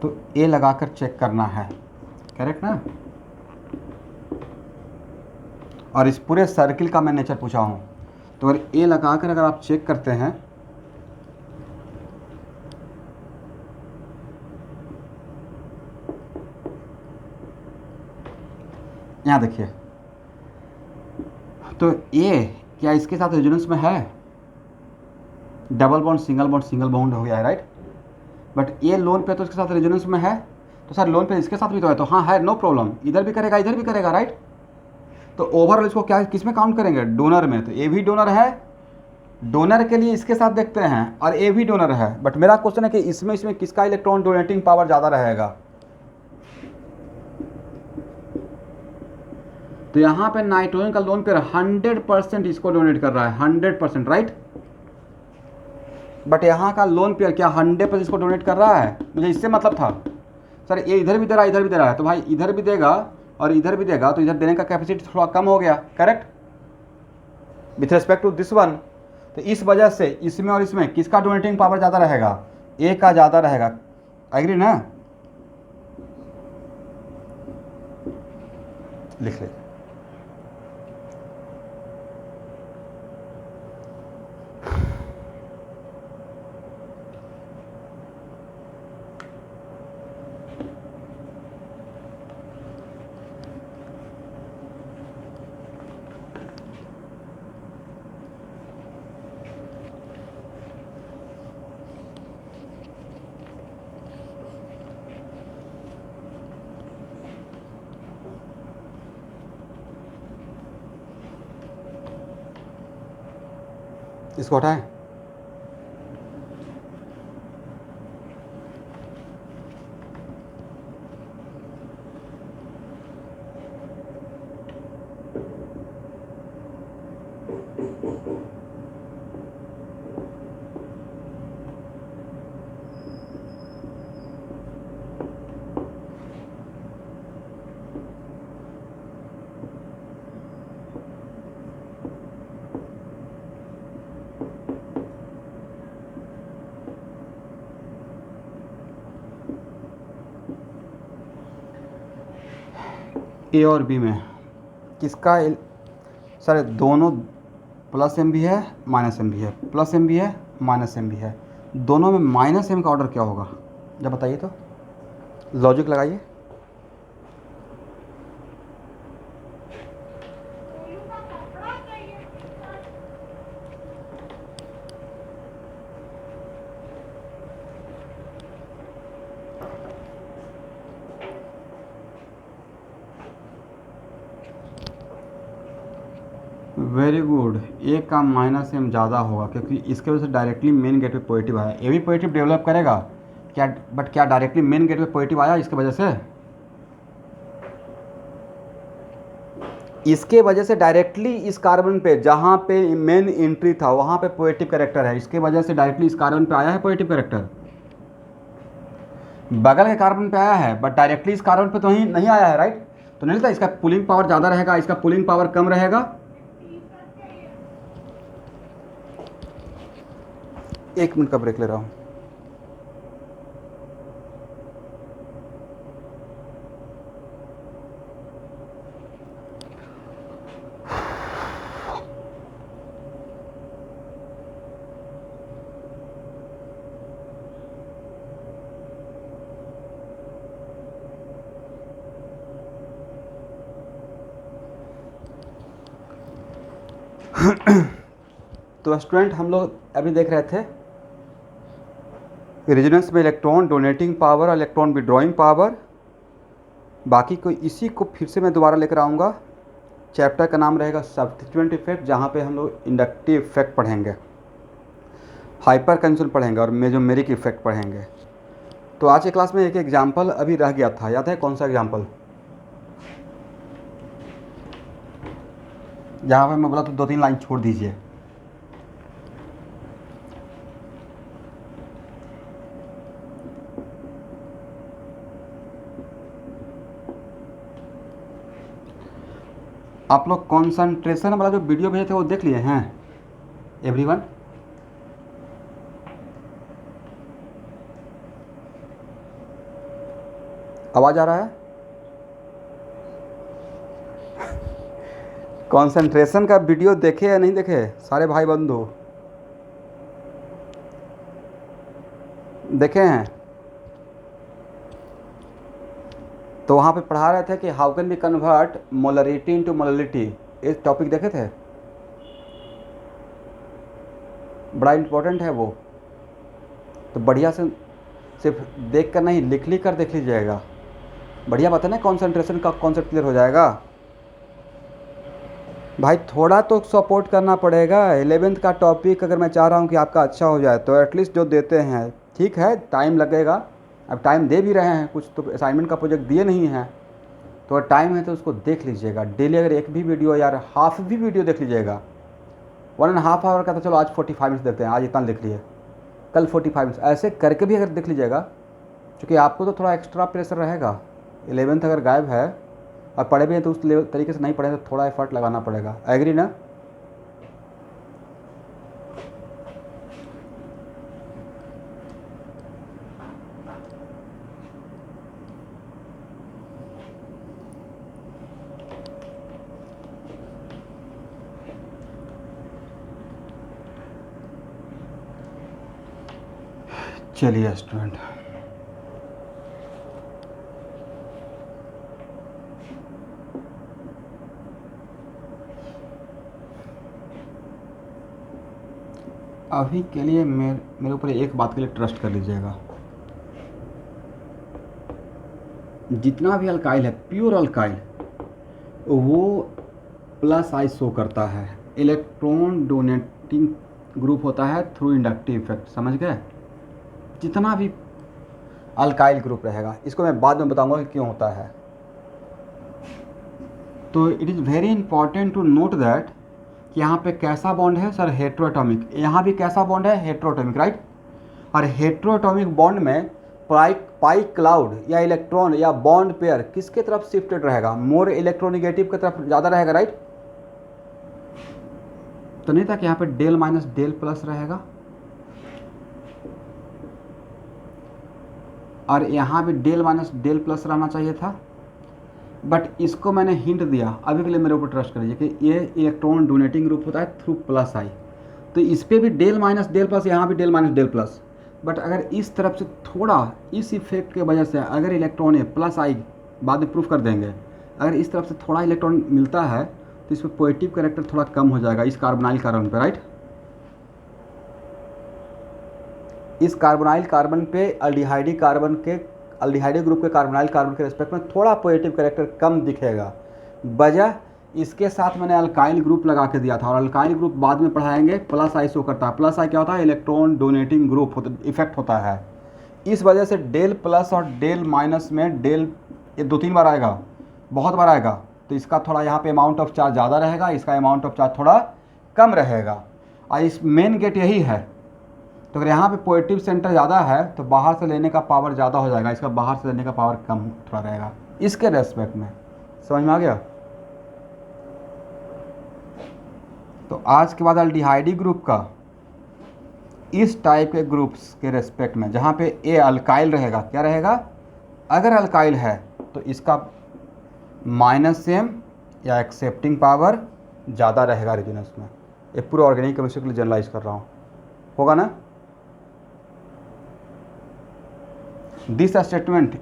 तो ए लगाकर चेक करना है, करेक्ट ना? और इस पूरे सर्किल का मैं नेचर पूछा हूँ, तो अगर ए लगाकर अगर आप चेक करते हैं, यहाँ देखिए, तो ए क्या इसके साथ रेजोनेंस में है? डबल बॉन्ड सिंगल बॉन्ड हो गया है, राइट? बट ये लोन पे तो इसके साथ रेजोनेंस में है, तो सर लोन पे इसके साथ भी तो है, तो हाँ है, नो प्रॉब्लम, इधर भी करेगा इधर भी करेगा, राइट? तो ओवरऑल इसको क्या किस में काउंट करेंगे? डोनर में। तो ए भी डोनर है, डोनर के लिए इसके साथ देखते हैं, और ए भी डोनर है। बट मेरा क्वेश्चन है कि इसमें किसका इलेक्ट्रॉन डोनेटिंग पावर ज़्यादा रहेगा? तो यहाँ पे नाइट्रोजन का लोन पेयर 100% इसको डोनेट कर रहा है, 100%, राइट? बट यहाँ का लोन पेयर क्या 100% इसको डोनेट कर रहा है? मुझे इससे मतलब था सर ये इधर भी दे रहा है इधर भी दे रहा है, तो भाई इधर भी देगा और इधर भी देगा, तो इधर देने का कैपेसिटी थोड़ा कम हो गया, correct, with respect to this one. तो इस वजह से इसमें और इसमें किसका डोनेटिंग पावर ज़्यादा रहेगा? ए का ज़्यादा रहेगा, एग्री ना? लिख ले। इसको हटाएं। ए और बी में किसका सर दोनों प्लस एम भी है माइनस एम भी है, प्लस एम भी है माइनस एम भी है, दोनों में माइनस एम का ऑर्डर क्या होगा? जब बताइए तो, लॉजिक लगाइए। वेरी गुड, ए का माइनस एम ज़्यादा होगा क्योंकि इसके वजह से डायरेक्टली मेन गेट पे पॉजिटिव आया। ए भी पॉजिटिव डेवलप करेगा क्या? बट क्या डायरेक्टली मेन गेट पे पॉजिटिव आया इसके वजह से? इसके वजह से डायरेक्टली इस कार्बन पे जहाँ पे मेन एंट्री था वहाँ पे पॉजिटिव कैरेक्टर है, इसके वजह से डायरेक्टली इस कार्बन पे आया है पॉजिटिव कैरेक्टर। बगल के कार्बन पे आया है बट डायरेक्टली इस कार्बन पे तो नहीं आया है, राइट? तो नहीं लगता इसका पुलिंग पावर ज़्यादा रहेगा, इसका पुलिंग पावर कम रहेगा? एक मिनट का ब्रेक ले रहा हूँ। तो स्टूडेंट हम लोग अभी देख रहे थे रेजोनेंस में इलेक्ट्रॉन डोनेटिंग पावर और इलेक्ट्रॉन विड्रॉइंग पावर। बाकी को इसी को फिर से मैं दोबारा लेकर आऊँगा। चैप्टर का नाम रहेगा सब्स्टिट्यूएंट इफेक्ट, जहाँ पे हम लोग इंडक्टिव इफेक्ट पढ़ेंगे, हाइपर कंजन पढ़ेंगे और मेजोमेरिक इफेक्ट पढ़ेंगे। तो आज के क्लास में एक एग्जाम्पल अभी रह गया था, याद है कौन सा एग्जाम्पल? जहाँ पे मैं बोला तो 2-3 लाइन छोड़ दीजिए। आप लोग कॉन्सेंट्रेशन वाला जो वीडियो भेजे थे वो देख लिए हैं एवरीवन? आवाज़ आ रहा है? कॉन्सेंट्रेशन का वीडियो देखे या नहीं देखे सारे भाई बंधु? देखे हैं? तो वहाँ पे पढ़ा रहे थे कि how can be convert molarity into molarity, इस टॉपिक देखे थे? बड़ा इम्पोर्टेंट है वो, तो बढ़िया से सिर्फ देख कर नहीं लिख कर देख लीजिएगा। बढ़िया बात है ना, कॉन्सेंट्रेशन का कॉन्सेप्ट क्लियर हो जाएगा। भाई थोड़ा तो सपोर्ट करना पड़ेगा। 11th का टॉपिक अगर मैं चाह रहा हूँ कि आपका अच्छा हो जाए तो एटलीस्ट जो देते हैं, ठीक है टाइम लगेगा, अब टाइम दे भी रहे हैं, कुछ तो असाइनमेंट का प्रोजेक्ट दिए नहीं हैं, तो अगर टाइम है तो उसको देख लीजिएगा। डेली अगर एक भी वीडियो यार हाफ भी वीडियो देख लीजिएगा, 1.5 आवर का, तो चलो आज 45 मिनट्स देखते हैं, आज इतना लिख लिए, कल 45 मिनट्स, ऐसे करके भी अगर देख लीजिएगा, क्योंकि आपको तो थोड़ा एक्स्ट्रा प्रेशर रहेगा। 11th अगर गायब है और पढ़े भी हैं तो उस तरीके से नहीं पढ़े तो थोड़ा एफर्ट लगाना पड़ेगा। एग्री ना? चलिए स्टूडेंट, अभी के लिए मेरे ऊपर एक बात के लिए ट्रस्ट कर लीजिएगा, जितना भी अल्काइल है प्योर अल्काइल वो प्लस आई शो करता है। इलेक्ट्रॉन डोनेटिंग ग्रुप होता है थ्रू इंडक्टिव इफेक्ट, समझ गए? जितना भी अल्काइल ग्रुप रहेगा, इसको मैं बाद में बताऊंगा कि क्यों होता है। तो it is very important to note that कि यहाँ पे कैसा बॉन्ड है सर? हेट्रोएटॉमिक। यहाँ भी कैसा बॉन्ड है? Heteroatomic, right? और हेट्रोएटॉमिक बॉन्ड में पाई क्लाउड या इलेक्ट्रॉन या बॉन्ड पेयर किसके तरफ शिफ्टेड रहेगा? मोर इलेक्ट्रोनिगेटिव की तरफ ज़्यादा रहेगा, राइट? तो नहीं था कि यहाँ पे डेल माइनस डेल प्लस रहेगा, और यहाँ भी डेल माइनस डेल प्लस रहना चाहिए था, बट इसको मैंने हिंट दिया। अभी के लिए मेरे ऊपर ट्रस्ट करिए कि ये इलेक्ट्रॉन डोनेटिंग ग्रुप होता है थ्रू प्लस आई, तो इस पर भी डेल माइनस डेल प्लस, यहाँ भी del minus del plus. But अगर इस तरफ से थोड़ा, इस इफेक्ट के वजह से अगर इलेक्ट्रॉन है प्लस आई, बाद में प्रूफ कर देंगे, अगर इस तरफ से थोड़ा इलेक्ट्रॉन मिलता है तो इस पर पॉजिटिव कैरेक्टर थोड़ा कम हो जाएगा इस कार्बोनाइल कार्बन पे, राइट? इस कार्बोनाइल कार्बन पे अल्डिहाइडी ग्रुप के कार्बोनाइल कार्बन के रिस्पेक्ट में थोड़ा पॉजिटिव कैरेक्टर कम दिखेगा। वजह इसके साथ मैंने अल्काइल ग्रुप लगा के दिया था, और अल्काइल ग्रुप बाद में पढ़ाएंगे, प्लस आई शो करता है। प्लस आई क्या होता है? इलेक्ट्रॉन डोनेटिंग ग्रुप इफेक्ट होता है। इस वजह से डेल प्लस और डेल माइनस में डेल ये 2-3 बार आएगा, बहुत बार आएगा, तो इसका थोड़ा यहाँ पे अमाउंट ऑफ चार्ज ज़्यादा रहेगा, इसका अमाउंट ऑफ चार्ज थोड़ा कम रहेगा। और इस मेन गेट यही है, तो अगर यहाँ पे पॉजिटिव सेंटर ज़्यादा है तो बाहर से लेने का पावर ज़्यादा हो जाएगा, इसका बाहर से लेने का पावर कम थोड़ा रहेगा इसके रेस्पेक्ट में। समझ में आ गया? तो आज के बाद अल्डिहाइडी ग्रुप का इस टाइप के ग्रुप्स के रेस्पेक्ट में जहाँ पे ए अल्काइल रहेगा, क्या रहेगा? अगर अल्काइल है तो इसका माइनस सेम या एक्सेप्टिंग पावर ज़्यादा रहेगा रेजोनेंस में। ये पूरे ऑर्गेनिक केमिस्ट्री के लिए जनरलाइज कर रहा हूँ, होगा ना? This statement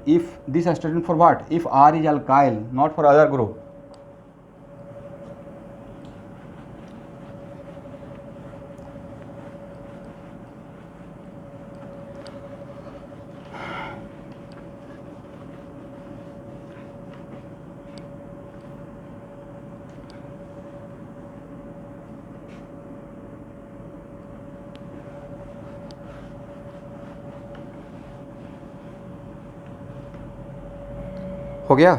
for what? If R is alkyl, not for other group. हो गया?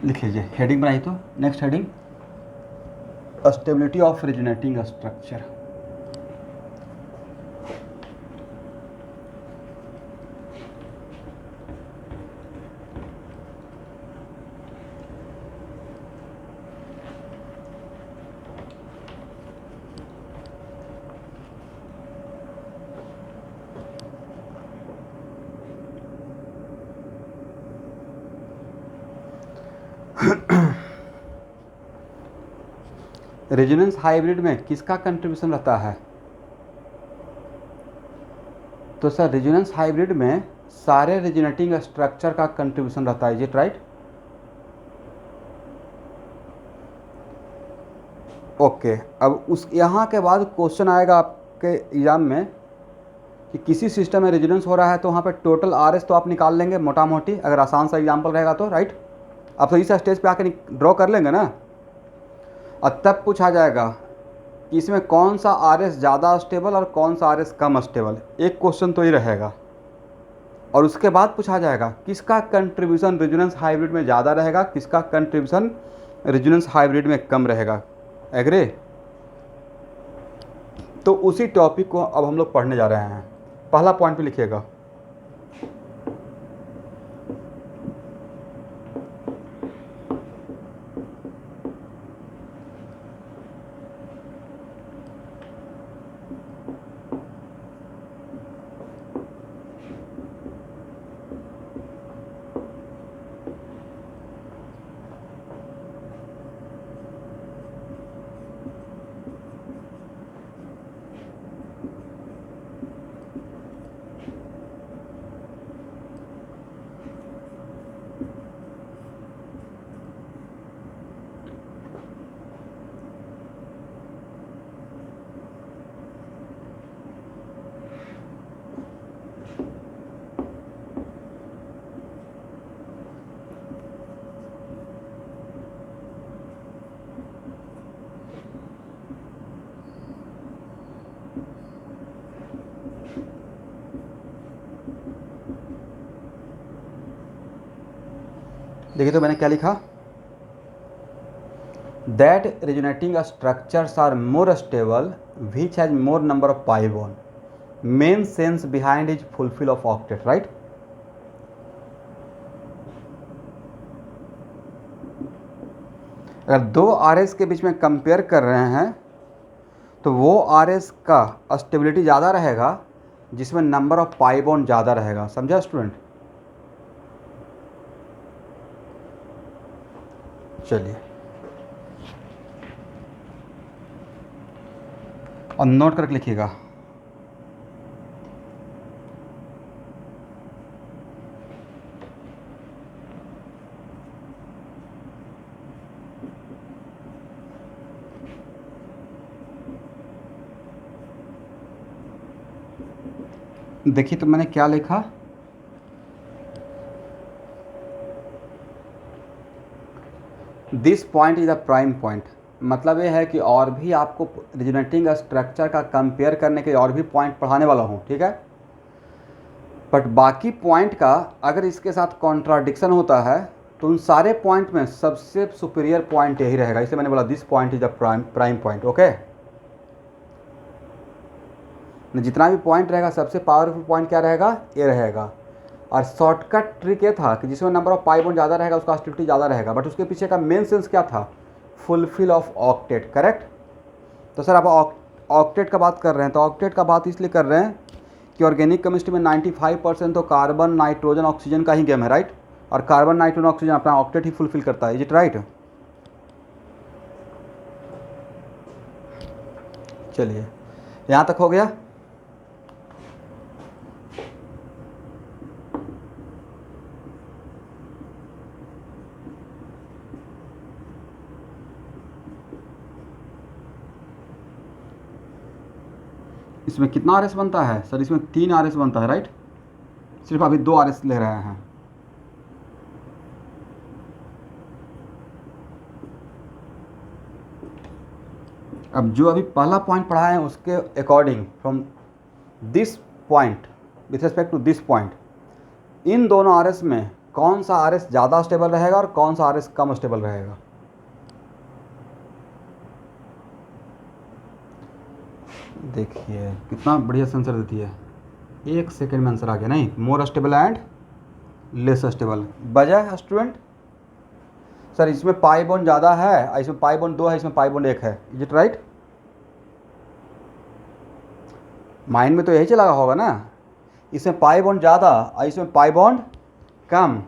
लिख लीजिए, हेडिंग बनाई तो next heading stability of resonating structure. Resonance hybrid में किसका कंट्रीब्यूशन रहता है? तो सर रेजोनेंस हाइब्रिड में सारे रेजोनेटिंग स्ट्रक्चर का कंट्रीब्यूशन रहता है, इज इट राइट? ओके, अब उस यहाँ के बाद क्वेश्चन आएगा आपके एग्जाम में कि किसी सिस्टम में रेजोनेंस हो रहा है तो वहाँ पे टोटल आरएस तो आप निकाल लेंगे मोटा मोटी, अगर आसान सा एग्जाम्पल रहेगा तो, राइट? आप तो इस स्टेज पे आके ड्रॉ कर लेंगे ना। और तब पूछा जाएगा कि इसमें कौन सा आरएस ज़्यादा स्टेबल और कौन सा आरएस कम स्टेबल, एक क्वेश्चन तो ही रहेगा। और उसके बाद पूछा जाएगा किसका कंट्रीब्यूशन रेजोनेंस हाइब्रिड में ज़्यादा रहेगा, किसका कंट्रीब्यूशन रेजोनेंस हाइब्रिड में कम रहेगा। एग्री? तो उसी टॉपिक को अब हम लोग पढ़ने जा रहे हैं। पहला पॉइंट पे लिखिएगा, देखिए तो मैंने क्या लिखा, that resonating structures are more stable which has more number of pi bond, main sense behind is fulfil of octet, right? अगर दो आरएस के बीच में कंपेयर कर रहे हैं तो वो आरएस का स्टेबिलिटी ज़्यादा रहेगा जिसमें नंबर ऑफ पाई बॉन्ड ज़्यादा रहेगा। समझा स्टूडेंट? चलिए, और नोट करके लिखिएगा, देखिए तो मैंने क्या लिखा, this point is the prime point. मतलब ये है कि और भी आपको रेजोनेटिंग स्ट्रक्चर का कंपेयर करने के और भी पॉइंट पढ़ाने वाला हूँ, ठीक है? बट बाकी पॉइंट का अगर इसके साथ कॉन्ट्राडिक्शन होता है तो उन सारे पॉइंट में सबसे सुपीरियर पॉइंट यही रहेगा, इसलिए मैंने बोला this point is the prime point. Okay, जितना भी पॉइंट रहेगा सबसे पावरफुल पॉइंट क्या रहेगा? ये रहेगा। और शॉर्टकट ट्रिक ये था कि जिसमें नंबर ऑफ पाई बॉन्ड ज़्यादा रहेगा उसका स्टेबिलिटी ज़्यादा रहेगा, बट उसके पीछे का मेन सेंस क्या था? Fulfil of octet, correct? तो सर आप ऑक्टेट का बात कर रहे हैं, तो ऑक्टेट का बात इसलिए कर रहे हैं कि ऑर्गेनिक केमिस्ट्री में 95% तो कार्बन नाइट्रोजन ऑक्सीजन का ही गेम है, राइट? और कार्बन नाइट्रोजन ऑक्सीजन अपना ऑक्टेट ही फुलफिल करता है, इज इट राइट? चलिए, यहाँ तक हो गया। इसमें कितना आरएस बनता है सर? इसमें 3 आरएस बनता है, राइट? सिर्फ अभी 2 आरएस ले रहे हैं। अब जो अभी पहला पॉइंट पढ़ा है उसके according from this point with respect to this point, इन दोनों आरएस में कौन सा आर एस ज़्यादा स्टेबल रहेगा और कौन सा आर एस कम स्टेबल रहेगा। देखिए कितना बढ़िया आंसर देती है, 1 सेकेंड में आंसर आ गया। नहीं, more stable and less stable. वजह स्टूडेंट, सर इसमें पाई बॉन्ड ज़्यादा है, इसमें पाई बॉन्ड 2 है, इसमें पाई बॉन्ड 1 है। Is it right? माइंड में तो यही चला होगा ना, इसमें पाई बॉन्ड ज़्यादा और इसमें पाई बॉन्ड कम।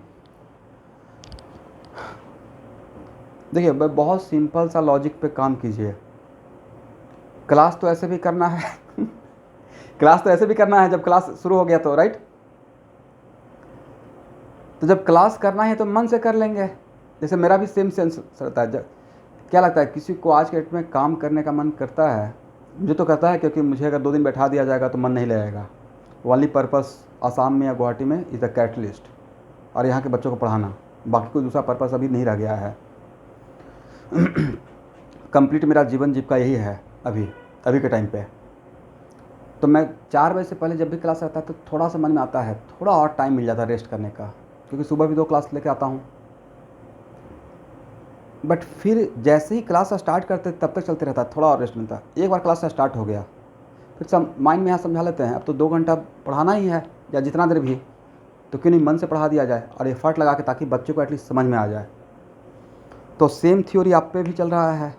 देखिए बहुत सिंपल सा लॉजिक पे काम कीजिए। क्लास तो ऐसे भी करना है क्लास तो ऐसे भी करना है जब क्लास शुरू हो गया तो, राइट? तो जब क्लास करना है तो मन से कर लेंगे। जैसे मेरा भी सेम सेंस रहता है। क्या लगता है किसी को आज के डेट में काम करने का मन करता है? मुझे तो करता है, क्योंकि मुझे अगर 2 दिन बैठा दिया जाएगा तो मन नहीं लगेगा। ओनली पर्पस आसाम में या गुवाहाटी में इज़ द कैटलिस्ट, और यहाँ के बच्चों को पढ़ाना। बाकी कोई दूसरा पर्पस अभी नहीं रह गया है कंप्लीट मेरा जीवन जीविका यही है अभी के टाइम पे। तो मैं 4 बजे से पहले जब भी क्लास रहता है तो थोड़ा सा मन में आता है थोड़ा और टाइम मिल जाता है रेस्ट करने का, क्योंकि सुबह भी 2 क्लास लेके आता हूँ। बट फिर जैसे ही क्लास स्टार्ट करते तब तक चलते रहता है, थोड़ा और रेस्ट मिलता है। एक बार क्लास स्टार्ट हो गया फिर सब माइंड में यहाँ समझा लेते हैं अब तो 2 घंटा पढ़ाना ही है, या जितना देर भी, तो क्यों नहीं मन से पढ़ा दिया जाए और एफर्ट लगा के, ताकि बच्चों को एटलीस्ट समझ में आ जाए। तो सेम थ्योरी आप पे भी चल रहा है।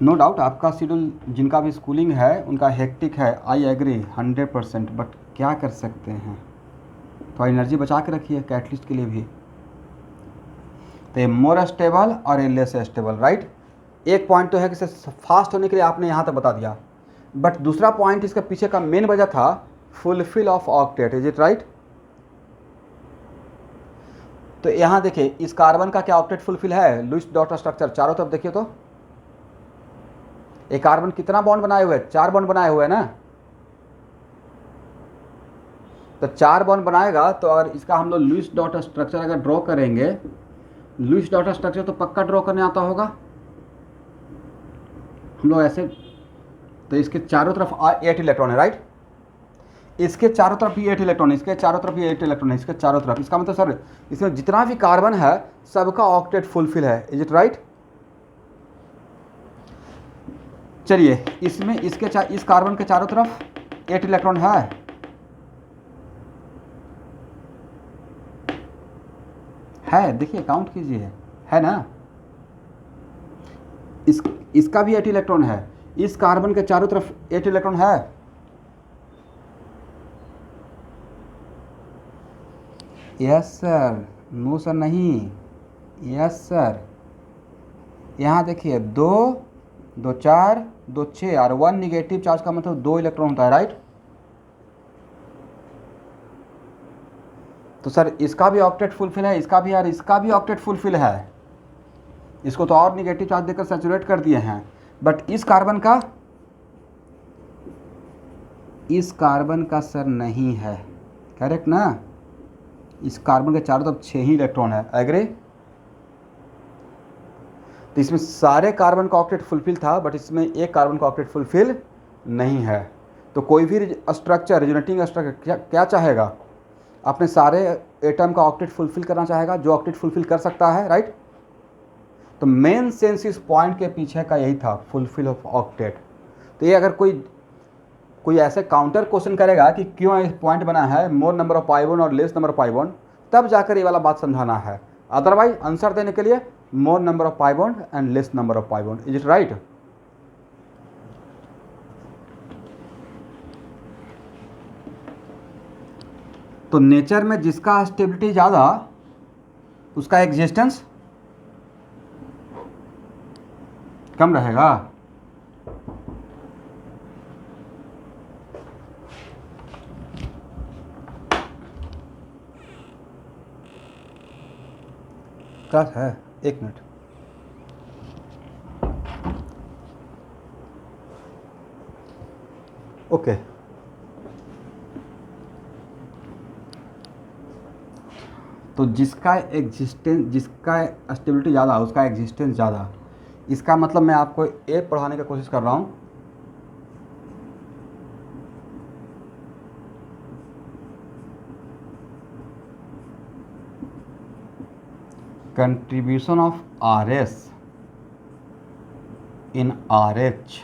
नो डाउट आपका शेड्यूल, जिनका भी स्कूलिंग है उनका हेक्टिक है, आई एग्री 100%। बट क्या कर सकते हैं, थोड़ा एनर्जी बचा के रखिए कैटलिस्ट के लिए भी। तो ये मोर स्टेबल और ये लेस स्टेबल, राइट? एक पॉइंट तो है कि फास्ट होने के लिए आपने यहाँ तक बता दिया, बट दूसरा पॉइंट इसका पीछे का मेन वजह था fulfil of octet. Is it right? तो यहाँ देखिए इस कार्बन का क्या ऑक्टेट फुलफिल है? लुईस डॉट स्ट्रक्चर, चारों तरफ देखिए तो एक कार्बन कितना बॉन्ड बनाए हुए हैं? 4 बॉन्ड बनाए हुए हैं ना। तो 4 बॉन्ड बनाएगा, तो अगर इसका हम लोग लुईस डॉट स्ट्रक्चर अगर ड्रॉ करेंगे, लुईस डॉट स्ट्रक्चर तो पक्का ड्रॉ करने आता होगा हम लोग ऐसे। तो इसके चारों तरफ 8 इलेक्ट्रॉन है, राइट? इसके चारों तरफ भी 8 इलेक्ट्रॉन, इसके चारों तरफ भी 8 इलेक्ट्रॉन है, इसके चारों तरफ। इसका मतलब सर इसमें जितना भी कार्बन है सबका ऑक्टेट फुलफिल है। Is it right? चलिए इसमें इस कार्बन के चारों तरफ 8 इलेक्ट्रॉन है, देखिए काउंट कीजिए, है ना? इसका भी 8 इलेक्ट्रॉन है, इस कार्बन के चारों तरफ 8 इलेक्ट्रॉन है। यस सर, नो सर नहीं, यस सर। यहाँ देखिए 2 2 4 2 6 और 1 निगेटिव चार्ज का मतलब 2 इलेक्ट्रॉन होता है, राइट? तो सर इसका भी ऑक्टेट फुलफिल है, इसका भी, और इसका भी ऑक्टेट फुलफिल है। इसको तो और निगेटिव चार्ज देकर सैचुरेट कर दिए हैं, बट इस कार्बन का सर नहीं है, करेक्ट ना? इस कार्बन के चारों तरफ 6 ही इलेक्ट्रॉन है, एग्री? तो इसमें सारे कार्बन का ऑक्टेट फुलफिल था, बट इसमें एक कार्बन का ऑक्टेट फुलफिल नहीं है। तो कोई भी स्ट्रक्चर, रेजोनेटिंग स्ट्रक्चर क्या चाहेगा? अपने सारे एटम का ऑक्टेट फुलफिल करना चाहेगा, जो ऑक्टेट फुलफिल कर सकता है, राइट? तो मेन सेंस इस पॉइंट के पीछे का यही था, फुलफिल ऑफ ऑक्टेट। तो ये अगर कोई ऐसे काउंटर क्वेश्चन करेगा कि क्यों इस पॉइंट बना है more number of pi bond और less number of pi bond, तब जाकर ये वाला बात समझाना है। अदरवाइज आंसर देने के लिए मोर number of pi bond and less number of pi bond. Is it right? तो नेचर में जिसका स्टेबिलिटी ज़्यादा उसका एग्जिस्टेंस कम रहेगा। क्लास है, 1 मिनट। ओके तो जिसका स्टेबिलिटी ज़्यादा उसका एग्जिस्टेंस ज़्यादा, इसका मतलब मैं आपको एक पढ़ाने की कोशिश कर रहा हूँ। contribution of RS in RH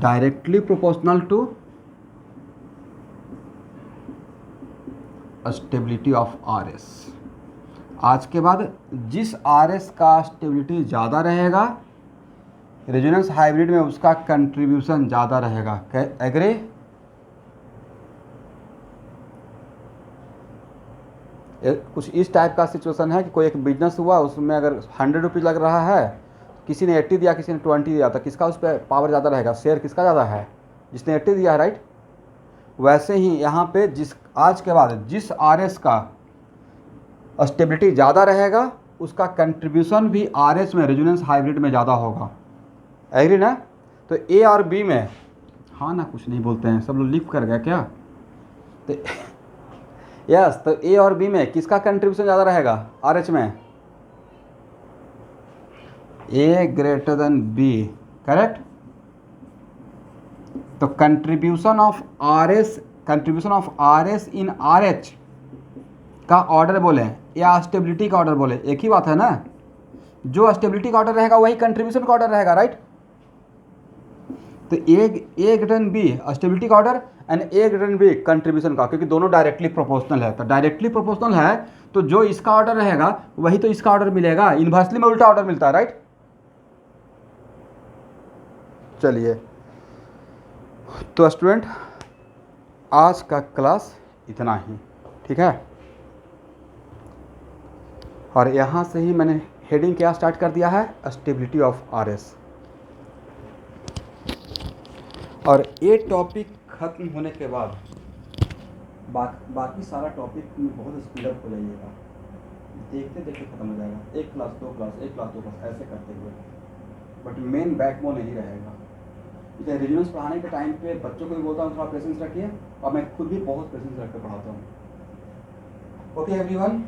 directly proportional to stability of RS। आज के बाद जिस RS का स्टेबिलिटी ज़्यादा रहेगा रेजोनेंस हाइब्रिड में उसका कंट्रीब्यूशन ज़्यादा रहेगा। एग्री? कुछ इस टाइप का सिचुएशन है कि कोई एक बिजनेस हुआ, उसमें अगर 100 रुपीज़ लग रहा है, किसी ने 80 दिया, किसी ने 20 दिया, तो किसका उस पर पावर ज़्यादा रहेगा, शेयर किसका ज़्यादा है? जिसने 80 दिया है, राइट। वैसे ही यहाँ पे जिस आज के बाद जिस RS का स्टेबिलिटी ज़्यादा रहेगा उसका कंट्रीब्यूशन भी RS में रेजोनेंस हाइब्रिड में ज़्यादा होगा। एग्री ना? तो ए और बी में, हाँ ना, कुछ नहीं बोलते हैं, सब लोग लिप कर गया क्या? तो यस, तो ए और बी में किसका कंट्रीब्यूशन ज़्यादा रहेगा RH में? ए ग्रेटर देन बी, करेक्ट। तो contribution of RS in RH का ऑर्डर बोले या स्टेबिलिटी का ऑर्डर बोले, एक ही बात है ना। जो स्टेबिलिटी का ऑर्डर रहेगा वही कंट्रीब्यूशन का ऑर्डर रहेगा, राइट। तो A greater than B stability का order and A greater than B contribution का, क्योंकि दोनों डायरेक्टली प्रोपोर्शनल है। तो डायरेक्टली प्रोपोर्शनल है तो जो इसका ऑर्डर रहेगा वही तो इसका ऑर्डर मिलेगा। इनवर्सली में उल्टा ऑर्डर मिलता है, राइट। चलिए, तो स्टूडेंट आज का क्लास इतना ही, ठीक है। और यहाँ से ही मैंने हेडिंग क्या स्टार्ट कर दिया है, स्टेबिलिटी ऑफ RS। और ये टॉपिक ख़त्म होने के बाद बाकी सारा टॉपिक में बहुत स्पीडअप हो जाइएगा, देखते देखते ख़त्म हो जाएगा। एक क्लास दो क्लास ऐसे करते हुए, बट मेन बैकबोन यही रहेगा। इसे रेजोनेंस पढ़ाने के टाइम पे बच्चों को भी बोलता हूँ थोड़ा पेशेंस रखिए, और मैं खुद भी बहुत पेशेंस रख कर पढ़ाता हूँ। Okay everyone.